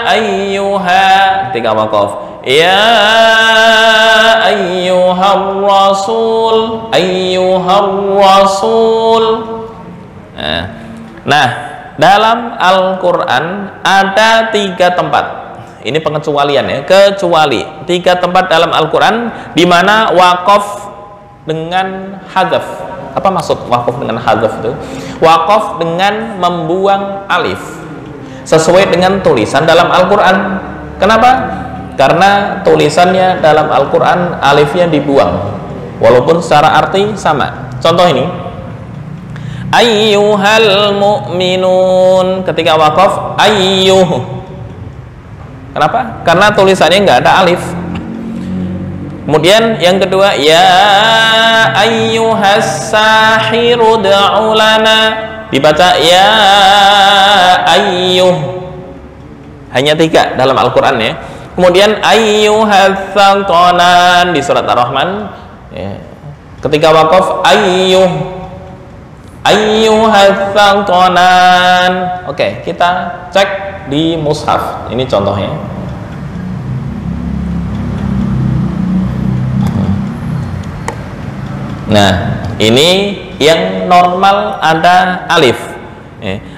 ayyuha ketika waqaf, ya ayyuhar rasul, ayyuhar rasul. Nah, dalam Al-Quran ada 3 tempat. Ini pengecualian ya, kecuali 3 tempat dalam Al-Quran di mana waqaf dengan hadzaf. Apa maksud waqaf dengan hadzaf itu? Waqaf dengan membuang alif sesuai dengan tulisan dalam Al-Quran. Kenapa? Karena tulisannya dalam Al-Quran alifnya dibuang walaupun secara arti sama. Contoh ini, ayyuhal mu'minun ketika waqaf ayyuh. Kenapa? Karena tulisannya nggak ada alif. Kemudian yang kedua, ya ayyuhas sahiru da'u lana dibaca ya ayyuh. Hanya 3 dalam Al-Quran ya. Kemudian ayyuhas thaqalan di surat Ar-Rahman ya. Ketika waqaf ayyuh, ayyuhas thaqalan. Oke, kita cek di mushaf. Ini contohnya. Nah, ini yang normal ada alif.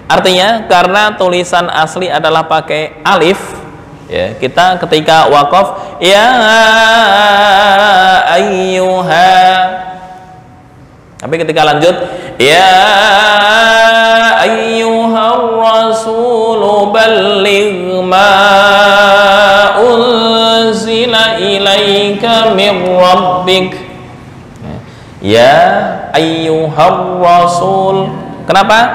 Artinya karena tulisan asli adalah pakai alif, ya, kita ketika waqaf ya ayyuha. Tapi ketika lanjut ya ayyuhar rasul balligh ma unzila ilaika mir rabbik. Ya ayyuhar rasul. Kenapa?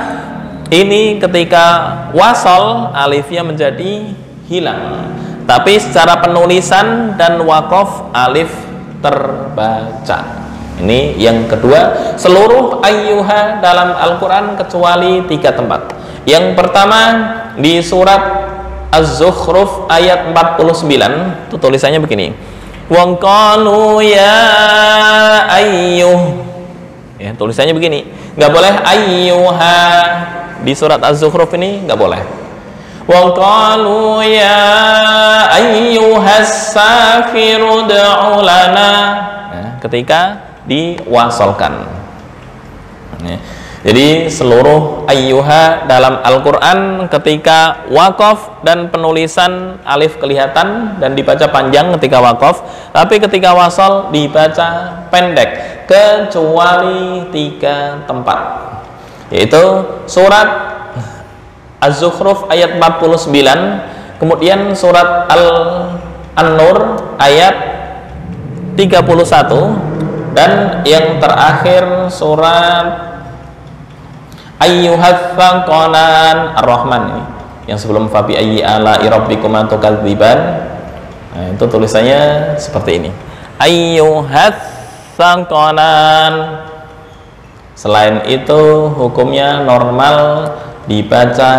Ini ketika wasal alifnya menjadi hilang, tapi secara penulisan dan waqaf alif terbaca. Ini yang kedua, seluruh ayyuha dalam Al-Quran kecuali 3 tempat. Yang pertama di surat Az-Zukhruf ayat 49, itu tulisannya begini, wa qalu ya ayyuh. Ya, tulisannya begini, nggak boleh ayyuha. Di surat Az-Zukhruf ini nggak boleh. Wa qalu ya ayyuhas safiru da'u lana. Nah, ketika diwasalkan. Ya. Jadi seluruh ayyuha dalam Al-Quran ketika waqaf dan penulisan alif kelihatan dan dibaca panjang ketika waqaf, tapi ketika wasal dibaca pendek kecuali 3 tempat, yaitu surat Az-Zukhruf ayat 49, kemudian surat An-Nur ayat 31, dan yang terakhir surat ayyuhats thaqalan Ar-Rahman ini, yang sebelum fabi ayyi ala'i rabbikuma tukadziban. Nah, itu tulisannya seperti ini, ayyuhats thaqalan. Selain itu hukumnya normal dibaca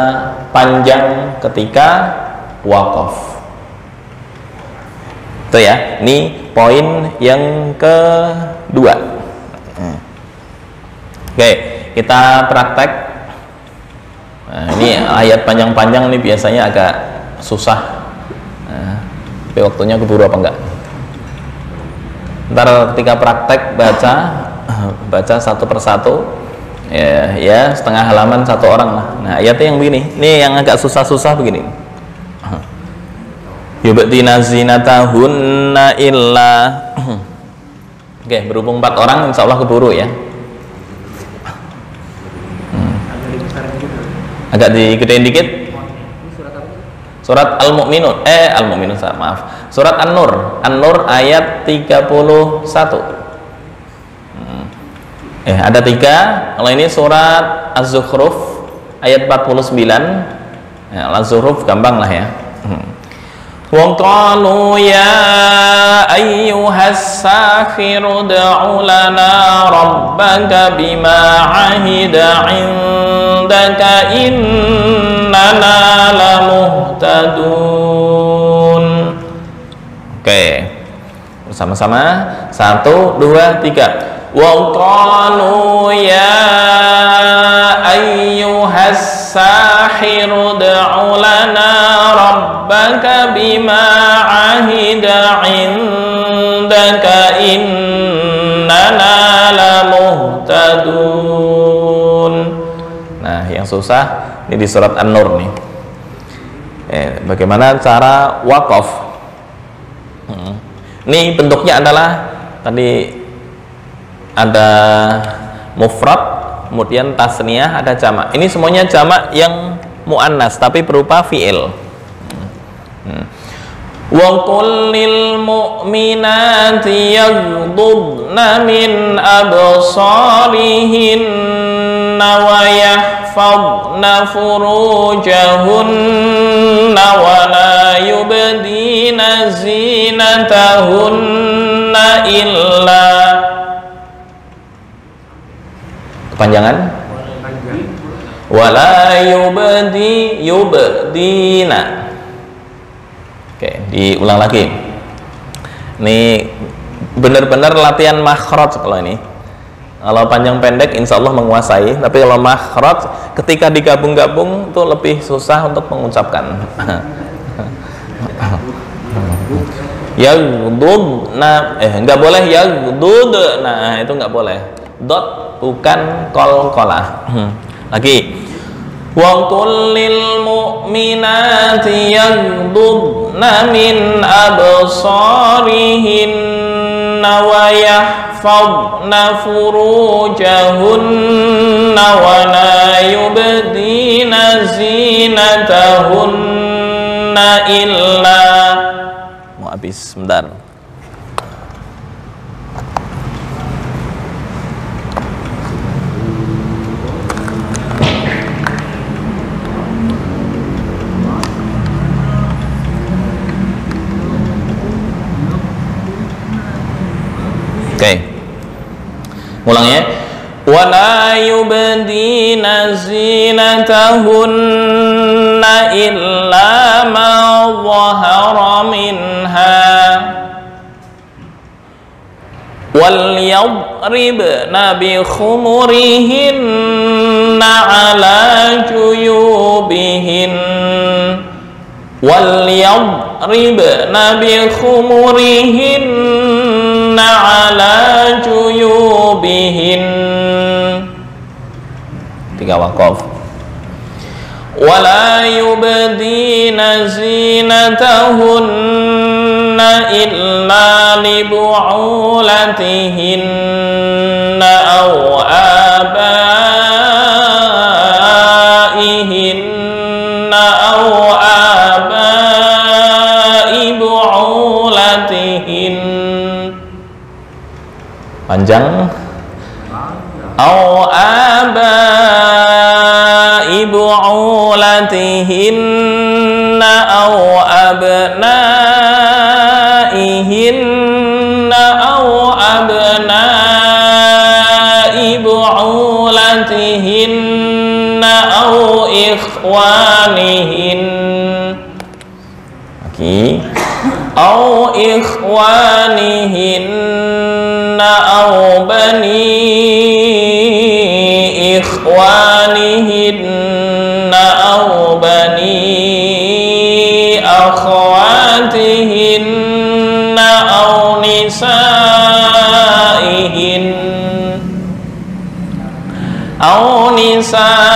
panjang ketika waqaf. Itu ya, ini poin yang kedua. Oke, kita praktek. Nah, ini ayat panjang-panjang ini biasanya agak susah. Nah, tapi waktunya keburu apa enggak? Ntar ketika praktek baca satu persatu, ya setengah halaman 1 orang lah. Nah, ayatnya yang begini, ini yang agak susah-susah begini. Yubtina zinatahunna illa Oke, berhubung 4 orang insya Allah keburu ya. Agak digedein dikit. Surat Al-Mu'minun. Al-Mu'minun, maaf. Surat An-Nur. An-Nur ayat 31. Ada 3. Kalau ini surat Az-Zukhruf ayat 49. Az-Zukhruf gampang lah ya. Wa qalu ya ayyuhas sakhiru ud'u lana rabbaka bima 'ahida 'indaka innana lamuhtadun. Oke. Bersama-sama 1 2 3. Wa qalu ya ayyuhas sahiru ud'u lana rabbaka bima 'ahida 'indaka innana lamuhtadun. Nah, yang susah ini di surat An-Nur nih. Bagaimana cara waqaf? Ini bentuknya adalah tadi ada mufrad, kemudian tasniyah, ada jamak. Ini semuanya jamak yang muannas tapi berupa fi'il. Wa qul lil mu'minati yaghdudna min absarihinna wa yahfazna furujahunna wa la yubdina zinatahunna illa kepanjangan wala yubdina. Oke, diulang lagi. Ini benar-benar latihan makhraj kalau ini. Kalau panjang pendek insya Allah menguasai, tapi kalau makhraj ketika digabung-gabung itu lebih susah untuk mengucapkan. Yaghdudna, enggak boleh yaghdudna, itu enggak boleh. Dot bukan qalqalah. Lagi. Wa qul lil mu'minati yaghdudna min absarihinna wa yahfazna furujahunna wa la yubdina zinatahunna illa. Mau habis sebentar. Oke, ulangnya. Wala yubdina zinatahunna illa ma dhahara minha wal yadribna bi khumurihinna ala juyubihin wal yadribna bi khumurihinna ala juyubihin. 3 waqaf. Wala yubdina zinatahunna illa li bu'ulatihinna aw abaihinna aw abai bu'ulatihin. Panjang. Au abai bu'ulatihinna au abnaihinna au abnai bu'ulatihinna au ikhwanihin. Lagi. Au ikhwanihinna au bani ikhwanihinna au bani akhwatihinna au nisaihin au nisaihinna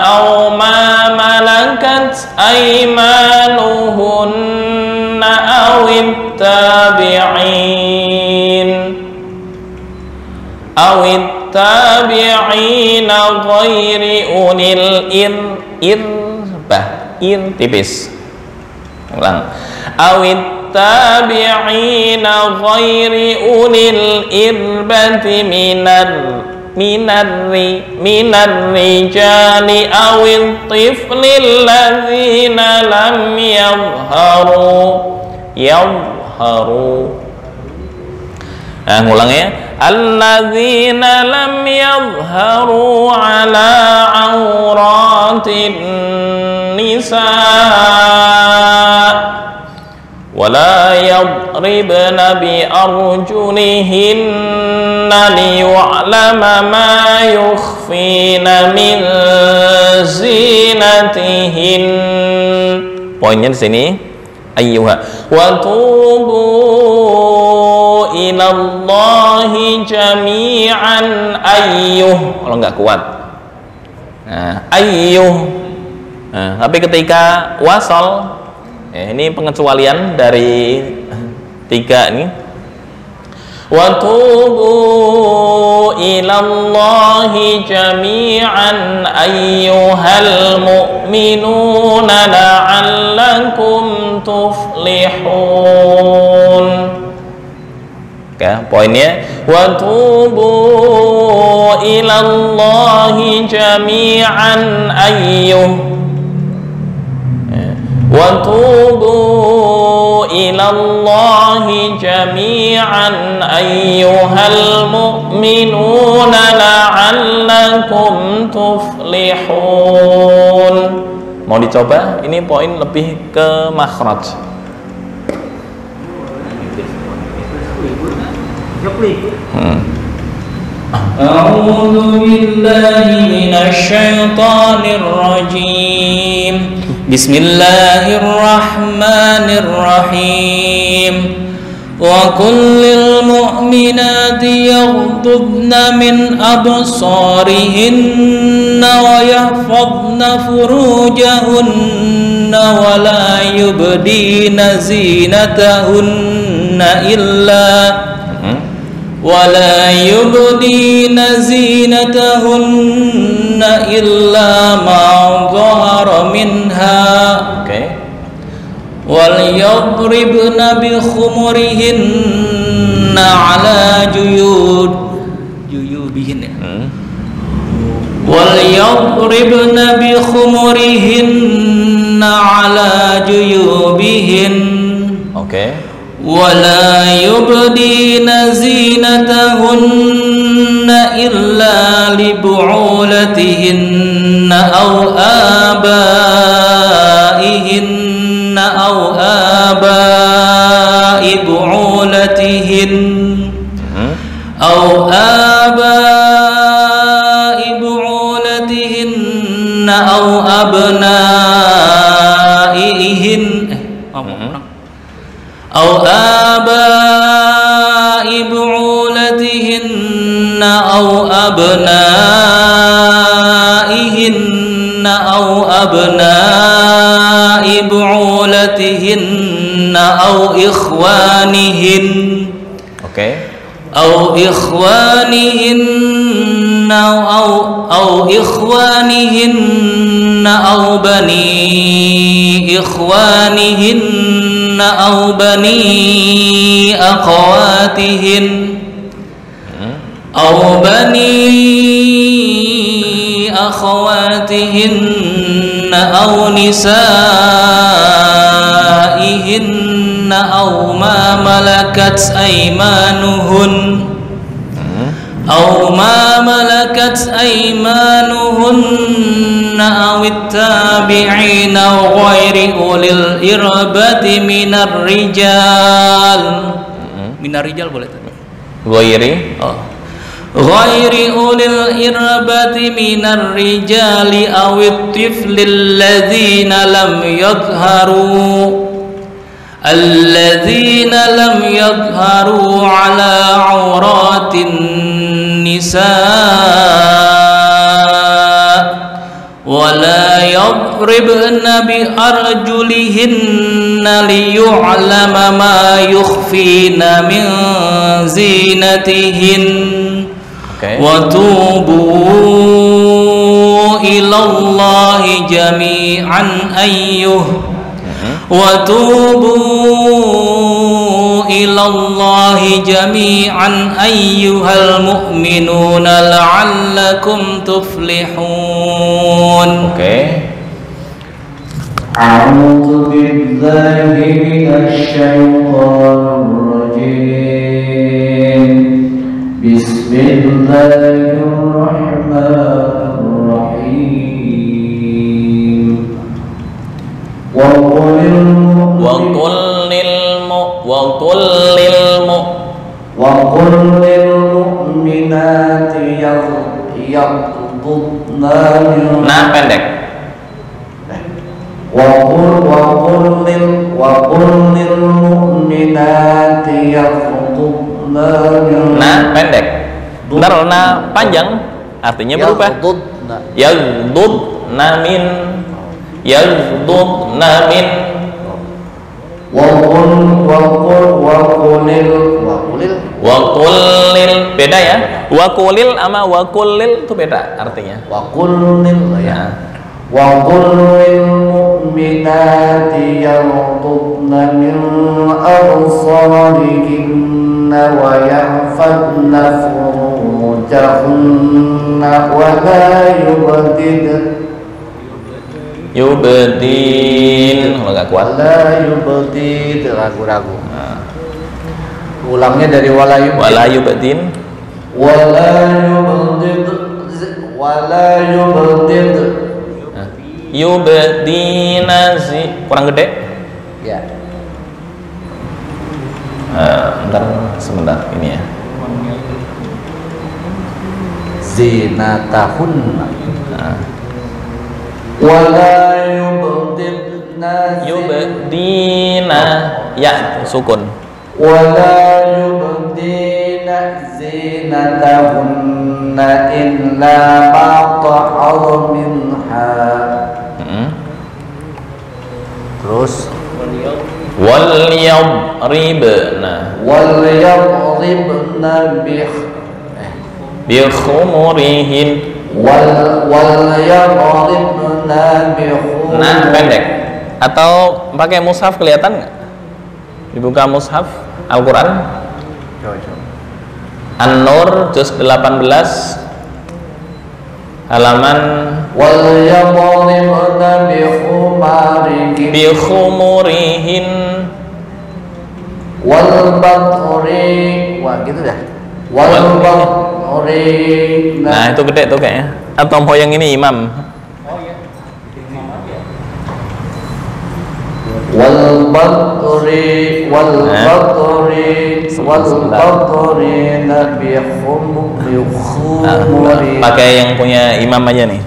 au ma malakat aymanuhunna au ibta awit tabi'ina ghairi unil irbah, tipis. Ulang. Awit tabi'ina ghairi unil irbati minar rijali awil tiflil ladzina lam yadhharu. Nah, ngulang ya. Alladzina lam yadhharu ala auratin nisa wala yadribna bi arjulihinna liyu'lama ma yukhfina min zinatihin. Poinnya di sini, ayyuha wa tubu ilallahi jami'an ayyuh. Kalau nggak kuat, nah, ayyuh. Nah, tapi ketika wasal, ini pengecualian dari 3 ini. Wa tubu ilallahi jami'an ayyuhal mu'minuna la'allakum tuflihun. Oke, poinnya wa tubu ilallahi jami'an ayyuh. Wa tubu ilallahi jami'an ayyuhal mu'minuna la'allakum tuflihun. Mau dicoba? Ini poin lebih ke makhraj. A'udzu billahi minasy syaithanir rajim. Bismillahirrahmanirrahim. Wa kullil mu'minati yaghdudna min absarihinna wa yahfazna furujahunna wa la yubdina zinatahunna illa ولا يبدين زينتهن إلا ما ظهر منها وليضربن بخمرهن على جيوبهن وليضربن بخمرهن على جيوبهن ولا يبدين زينتهن إلا لبعولتهن أو آبائهن أو آباء بعولتهن أو آباء بعولتهن أو أبنائهن أو آباء بعولتهن أو أبنائهن أو أبناء بعولتهن أو إخوانهن أو إخوانهن أو إخوانهن أو بني إخوانهن أو بني أخواتهن أو بني أخواتهن أو نسائهن أو ما ملكت أيمانهن أو التابعين غير أولي الإربة من الرجال boleh غير أولي الإربة من الرجال أو الطفل الذين لم يظهروا على عورات النساء ولا يضربن بأرجلهن ليعلم ما يخفين من زينتهن Oke. وتوبوا إلى الله جميعا وتوبوا إلى الله جميعا أيها المؤمنون لعلكم تفلحون. Oke. أعوذ بالله من الشيطان الرجيم. بسم الله الرحمن الرحيم. وقل للمؤمنات يغضضن Nah, pendek. وقل للمؤمنات يغضضن Nah, pendek. Bentar, nah panjang artinya berubah. Yaghdudna min Wakulil beda ya. Wakulil sama wakulil itu beda artinya. Waqulil mu'minati yaghdudna min absarihinna wa yahfazna furujahunna wa la Yubdin nggak kuat. Ragu-ragu. Ulangnya dari wala yubdin. Yubdina kurang gede. Ya. Sebentar ini ya. Zinatahunna. Wala yubdina ya sukun. Wala yubdina zinatahunna illa ma ta'ala minha. Terus wal yadribna bi khumurihin. Nah, pendek. Atau pakai mushaf kelihatan nggak? Dibuka mushaf Al-Quran. An-Nur juz 18 halaman bi khumurihin wal batri. Wah, gitu dah. Wal batri. Nah, itu gede tuh kayaknya. Atau mau yang ini imam? Wal batri nabi khumuri. Pakai yang punya imam aja nih.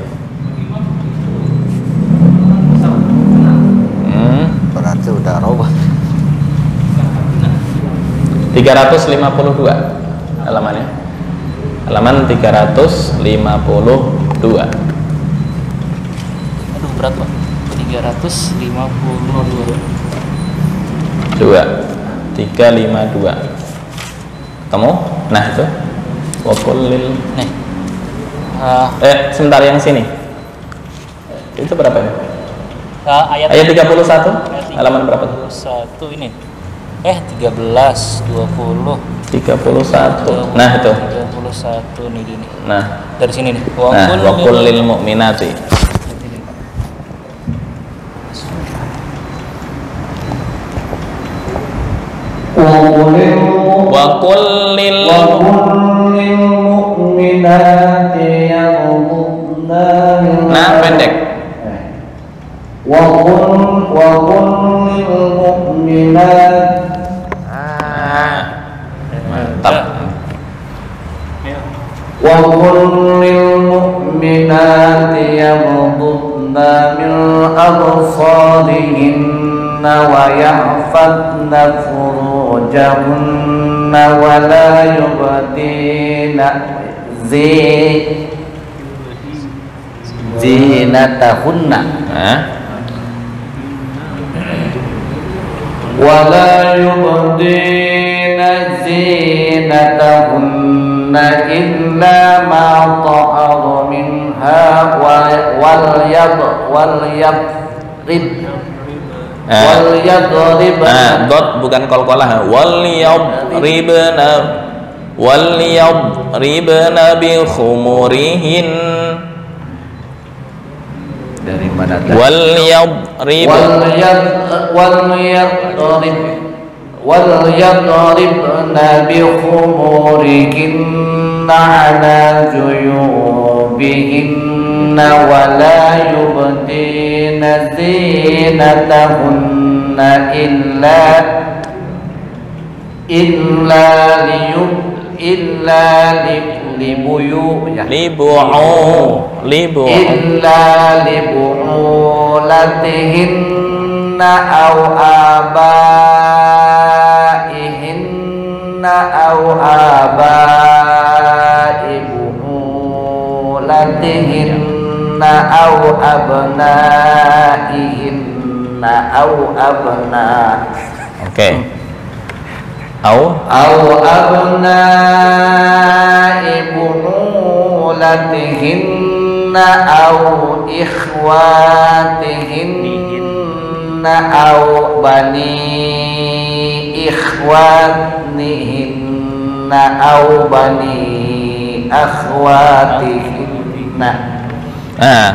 Berarti udah robah. 352 halamannya. Halaman 352. Aduh, berat Pak. 352. 352. Ketemu? Nah, itu. Wakulil. Nih. Sebentar yang sini. Itu berapa ini? Ayat 31. Halaman berapa tuh? 1 ini. 13, 20. 31. Nah, itu. 31 nih ini. Nah, dari sini nih. Wakulil mu'minati. Wakulil mu'minati yaghdudna. Nah, pendek. Wakulil mu'minati. Mantap. Wakulil mu'minati yaghdudna min absarihinna wa yahfazna furujahunna wa la yubdina zinatahunna. ولا يبدين زينتهن إلا ما طهر منها وليضرب dot bukan qalqalah, waliyadribna bi khumurihin. Dari mana tadi? وليضربن بخمورهن على جيوبهن ولا يبدين زينتهن لبعولتهن أو آبائهن أو آباء بعولتهن أو أبنائهن أو أبناء أو أبناء بعولتهن أو إخواتهن أو بني إخوانهن أو بني أخواتهن.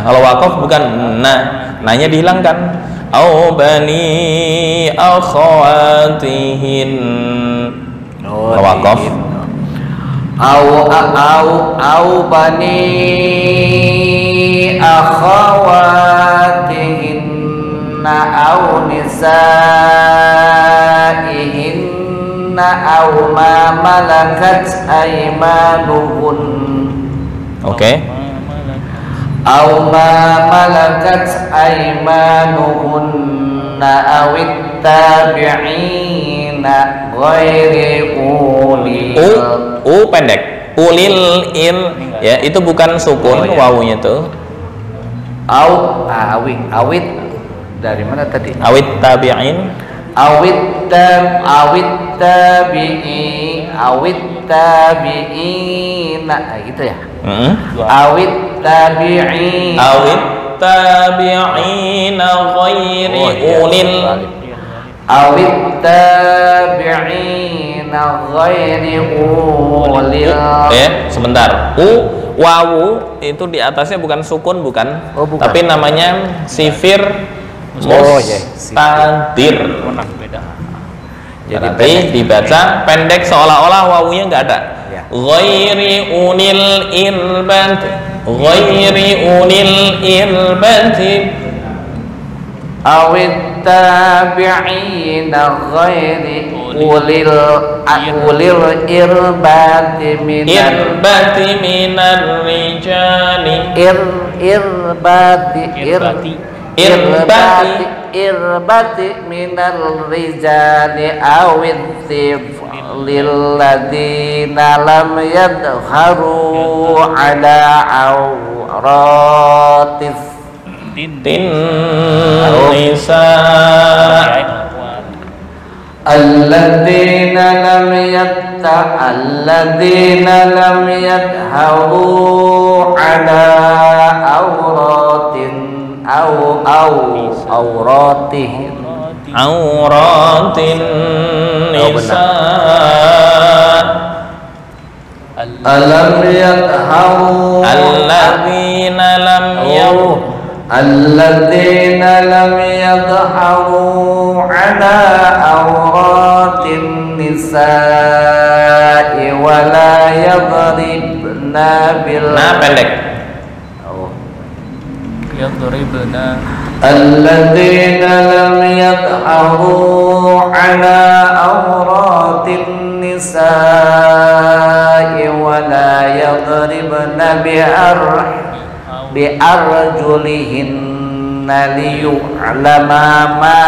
Kalau wakaf bukan nanya dihilangkan. Au bani akhawatihin. Wakaf. Au bani akhawatihinna au nisaihinna au ma malakat aymanuhun. Au ma malakat aymanuhunna awit tabi'ina ghairi ulil. Pendek. Ulil ya, itu bukan sukun wawunya tuh. Awit dari mana tadi? Awit tabi'in. Awit tabi'ina gitu ya. Awit tabi'ina ghairi ulil. Awit tabi'ina ghairi ulil. Sebentar. Wawu itu di atasnya bukan sukun, bukan. Tapi namanya sifir mustadir. Jadi dibaca pendek seolah-olah wawunya nggak ada. Ghairi unil irbati, ghairi unil irbati. Awit tabi'ina ghairi ulil irbati minar rijali. Irbati minal rijali awid lil ladina lam yadharu ala awratis nisa. Alladina lam yadharu ala awratin auratin nisa. Alam yadharu alladzina lam yadharu ala auratin nisa'i wa la yadribna pendek. الذين لم يظهروا على عورات النساء ولا يضربن بأرجلهن ليعلم ما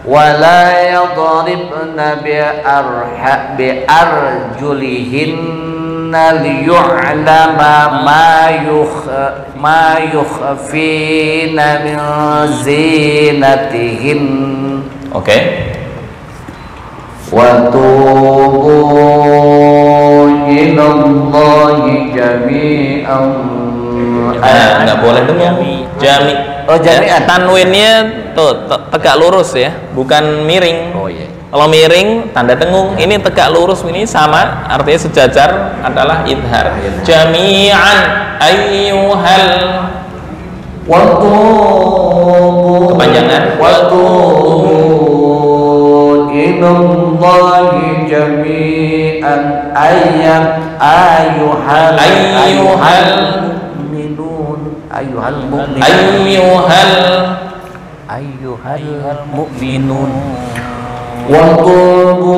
ولا يضربن بأرجلهن ليعلم ما يخفين من زينتهن. وتوبوا إلى الله جميعا. Nggak boleh dengung. Jami. Oh, jami'an. Tanwinnya tuh tegak lurus ya, bukan miring. Oh iya. Kalau miring tanda dengung, ini tegak lurus, ini sama, artinya sejajar adalah idhar. Jami'an ayyuhal, kepanjangan watubu ilallahi jami'an ayyuhal mu'minun ayyuhal mu'minun وَتُوبُوا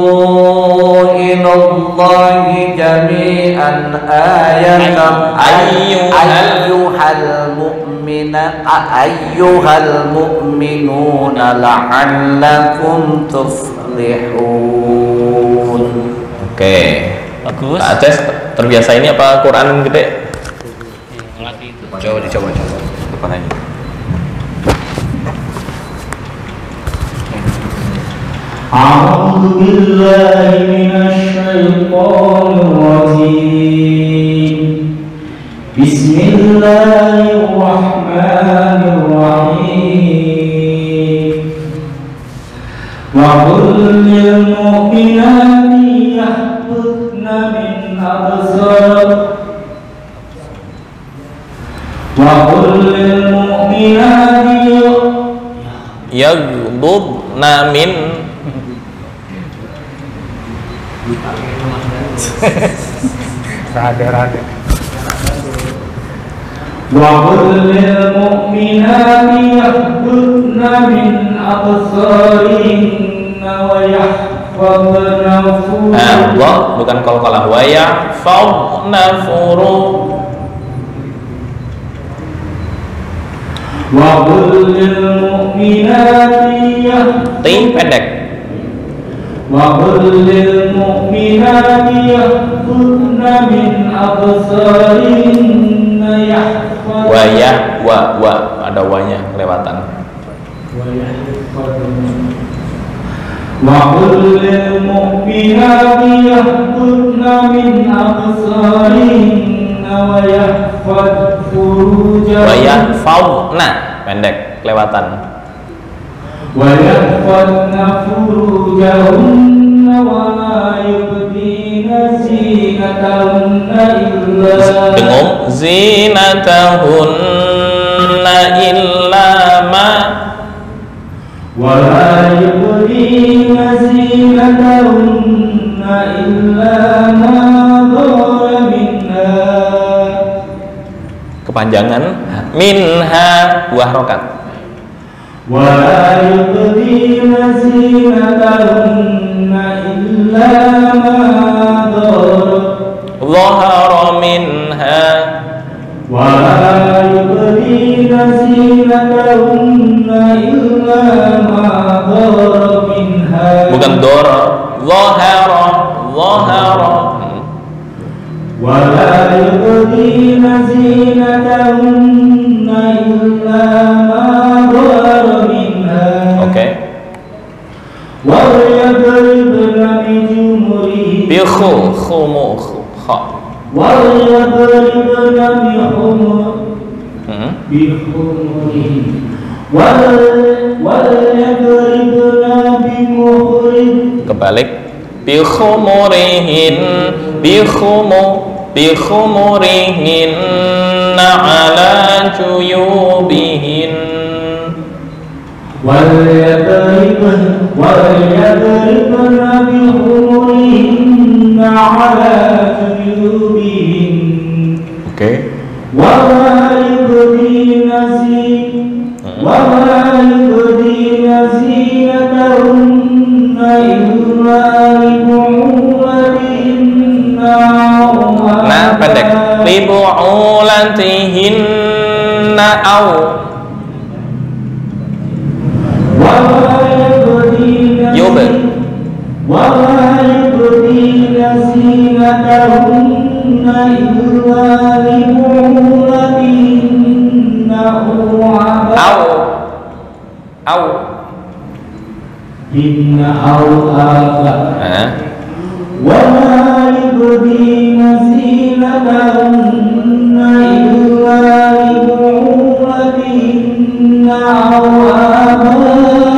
إِلَى اللَّهِ جَمِيعًا أَيُّهَا الْمُؤْمِنُونَ لَعَلَّكُمْ تُفْلِحُونَ. Oke. Bagus. Pak Aceh terbiasa ini apa Quran gede? Ngelatih itu. Coba depan aja. أعوذ بالله من الشيطان الرجيم بسم الله الرحمن الرحيم وقل للمؤمنات يغضضن من أبصارهن وقل للمؤمنات Yaghdudna min Rada-rada. وقل للمؤمنات يغضضن من أبصارهن ويحفظن فروجهن bukan qalqalah wa yahfazna وقل للمؤمنات pendek. وقل للمؤمنات يغضضن من أبصارهن wa ada wanya kelewatan. وقل للمؤمنات يغضضن من أبصارهن ويحفظن فروجهن Wayahfazna pendek kelewatan. ويحفظن فروجهن ولا يبدين زينتهن إلا Dengung zinatahunna illa ma ولا يبدين زينتهن إلا ما ظهر منها. kepanjangan minha buah rokat. ولا يبدين زينتهن إلا ما ظهر minha ولا يبدين زينتهن إلا ما ظهر منها. bukan dor, zahara ولا يبدين زينتهن إلا ما ظهر منها. Oke. وليضربن بجمرهن Bikhu khumu kha. وليضربن بخمرهن وليضربن بمهرهن. Kebalik. Bikhumurihin ala juyubihin. وليضربن بخمرهن على جيوبهن. Oke. ولا يبدين زينتهن إلا لبعولتهن Nah, pendek. Libu'ulatihinna au ولا يبدين زينتهن إلا لبعولتهن أو inna awaba wa ma yubdina zinatahunna illa libu'ulatinna awabaihinna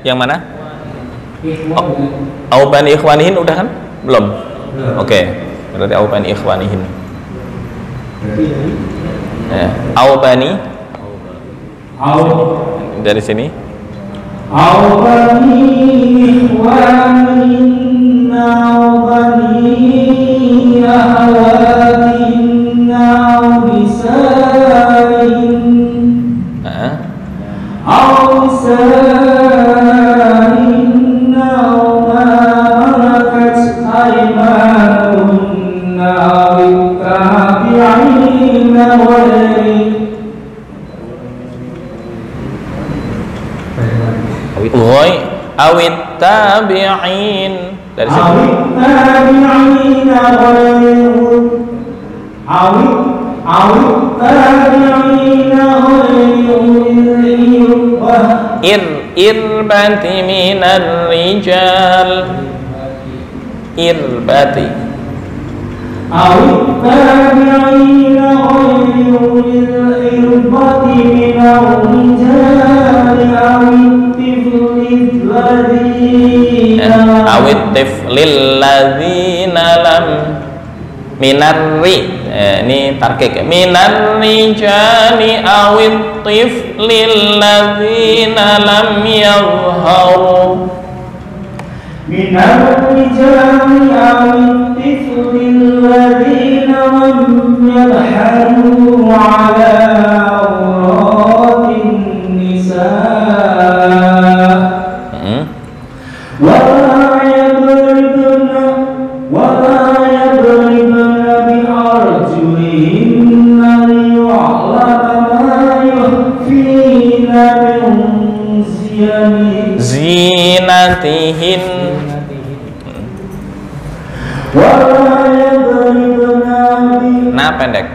yang mana? Au bani ikhwanihin udah kan? Belum? Oke. Berarti au bani ikhwanihin. Au bani dari sini. Au bani ikhwanihin au bani akhwatin au bisain au bisain awit tabi'in dari situ. Irbati minar rijal. Irbati awit tiflil ladzina lam minarri ini tarkik minar rijali awit tiflil ladzina lam yadhharu minar rijali awit tiflil ladzina lam yadhharu ala awratin nisa zinatihin. Nah pendek.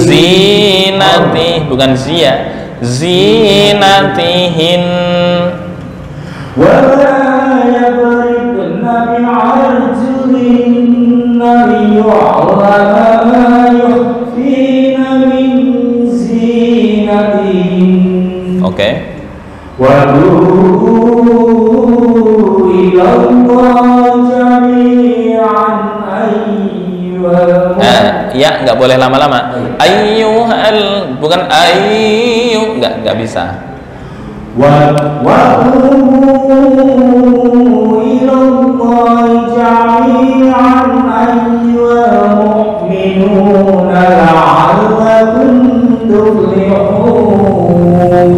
Zinati bukan zia. Zinatihin. Oke. Ya nggak boleh lama-lama. Ayyuhal bukan ayyu nggak bisa.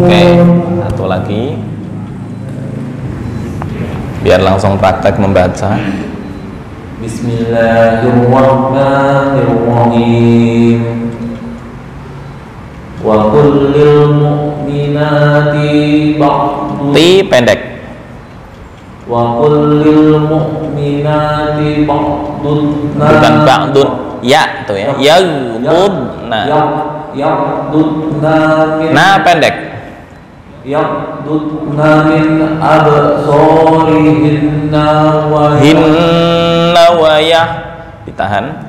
Oke, satu lagi biar langsung praktek membaca. Bismillahirrahmanirrahim. Wa kullil mu'minati ba'dun Ti pendek. Wa kullil mu'minati ba'dun Bukan ba'dun ya tuh ya. Yaghdudna. Yaghdudna min Nah pendek. Yaghdudna min absarihinna wa Hinna wa yah ditahan.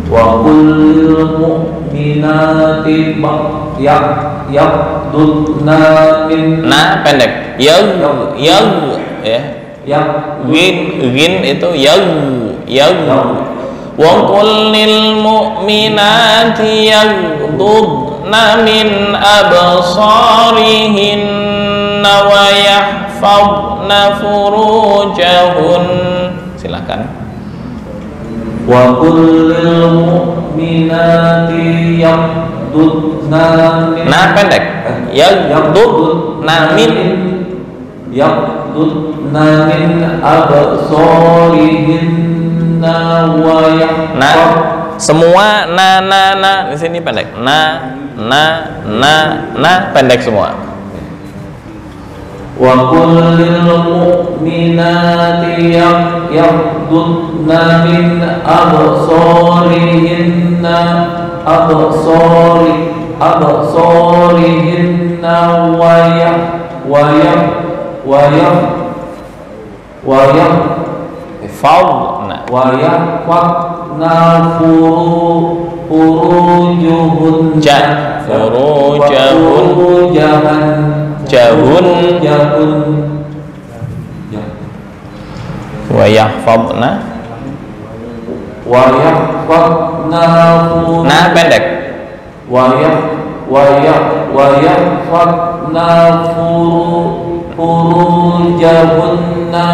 wa kullil mu'minati yaghdudna min Nah pendek. Yag ya. Gin itu yag. Wa kullil mu'minati yaghdudna min absarihinna wa yahfazna furujahun. Silakan. Wa kullil mu'minati yaghdudna min Nah pendek. Yaghdudna min absarihinna wa Nah, semua na di sini pendek. Na pendek semua. wa kullil mu'minati yaghdudna min absarihinna wa yahfazna furujahun wa yahfazna nah pendek wa yahfazna furujahunna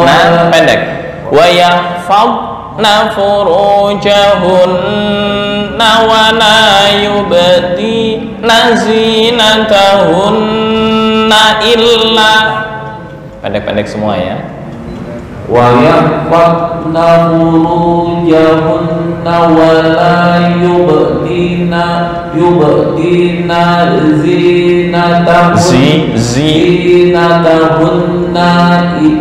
nah pendek wa yahfazna furujahunna wa la yubdina zinatahunna illa pendek-pendek semua ya. Wa yahfazna furujahunna wa la yubdina zinatahunna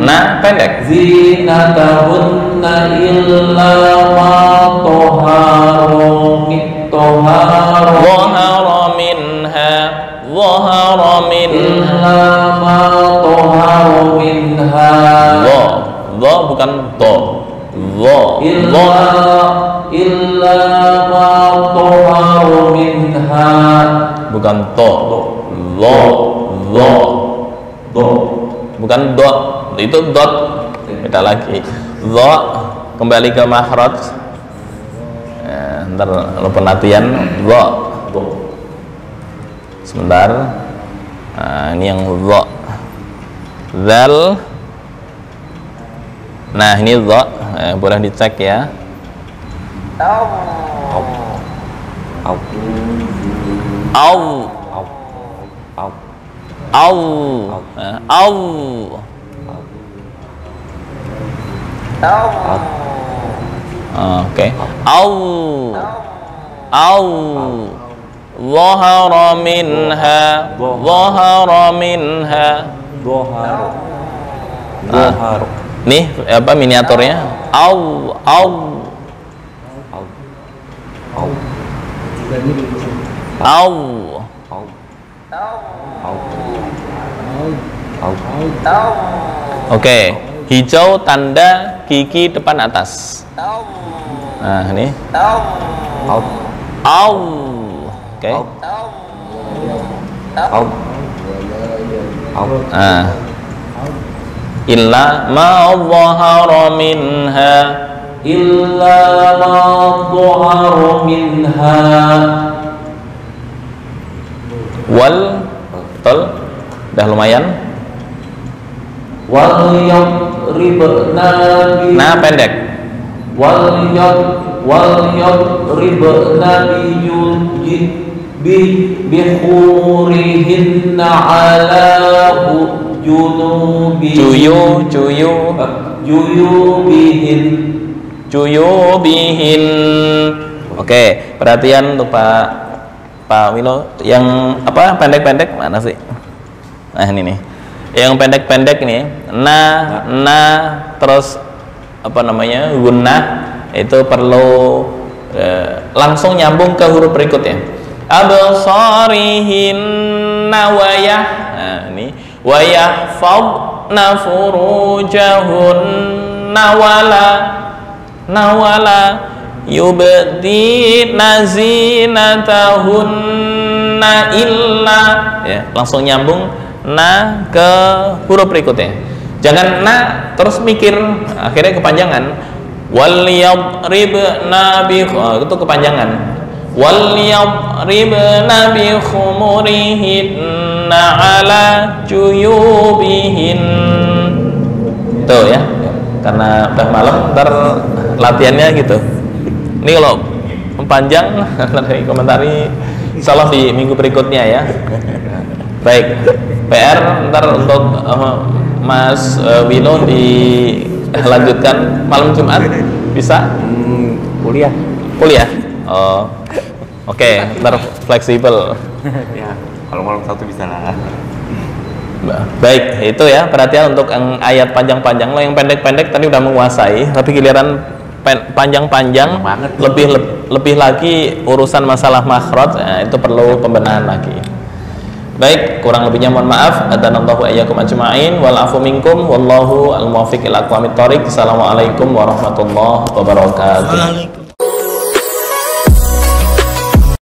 nah pendek zinatahunna illa ma dhahara minha dha bukan to illa ma dhahara minha bukan to bukan do itu dot beda lagi dha kembali ke makhraj ntar lupa latihan dha sebentar. Nah, ini yang dha zal. Nah ini dha boleh dicek ya. Oke. Dhahara minha nih apa miniaturnya Oke, hijau tanda gigi depan atas. Nah ini oke. Nah illa ma dhahara minha wal tol udah lumayan. Nah pendek wal yadribna bihurihinna ala juyubihin. Oke, perhatian untuk Pak Milo yang apa pendek-pendek mana sih? Nah ini nih yang pendek-pendek nih terus apa namanya gunnah itu perlu langsung nyambung ke huruf berikutnya. Absarihinna nah ini wa yahfazna furujahunna wala yubdina zinatahunna illa ya langsung nyambung ke huruf berikutnya. Jangan terus mikir akhirnya kepanjangan. Wal yadribna bi itu kepanjangan. wal yadribna bi khumurihinna ala juyubihin. Tuh ya, karena udah malam ntar latihannya gitu. Ini kalau panjang nanti komentari insyaallah di minggu berikutnya ya. Baik, PR ntar untuk Mas Wino dilanjutkan malam Jumat bisa? Kuliah. Oh, oke, ntar fleksibel. Ya, kalau malam Sabtu bisa lah. Baik, itu ya perhatian untuk yang ayat panjang-panjang. Lo yang pendek-pendek tadi udah menguasai, tapi giliran panjang-panjang lebih lagi urusan masalah makhraj, itu perlu pembenahan lagi. Baik, kurang lebihnya mohon maaf. Adanallahu ayyakum ajma'in wal afu minkum wallahu al-muwaffiq ila aqwamit thoriq. Assalamualaikum warahmatullahi wabarakatuh.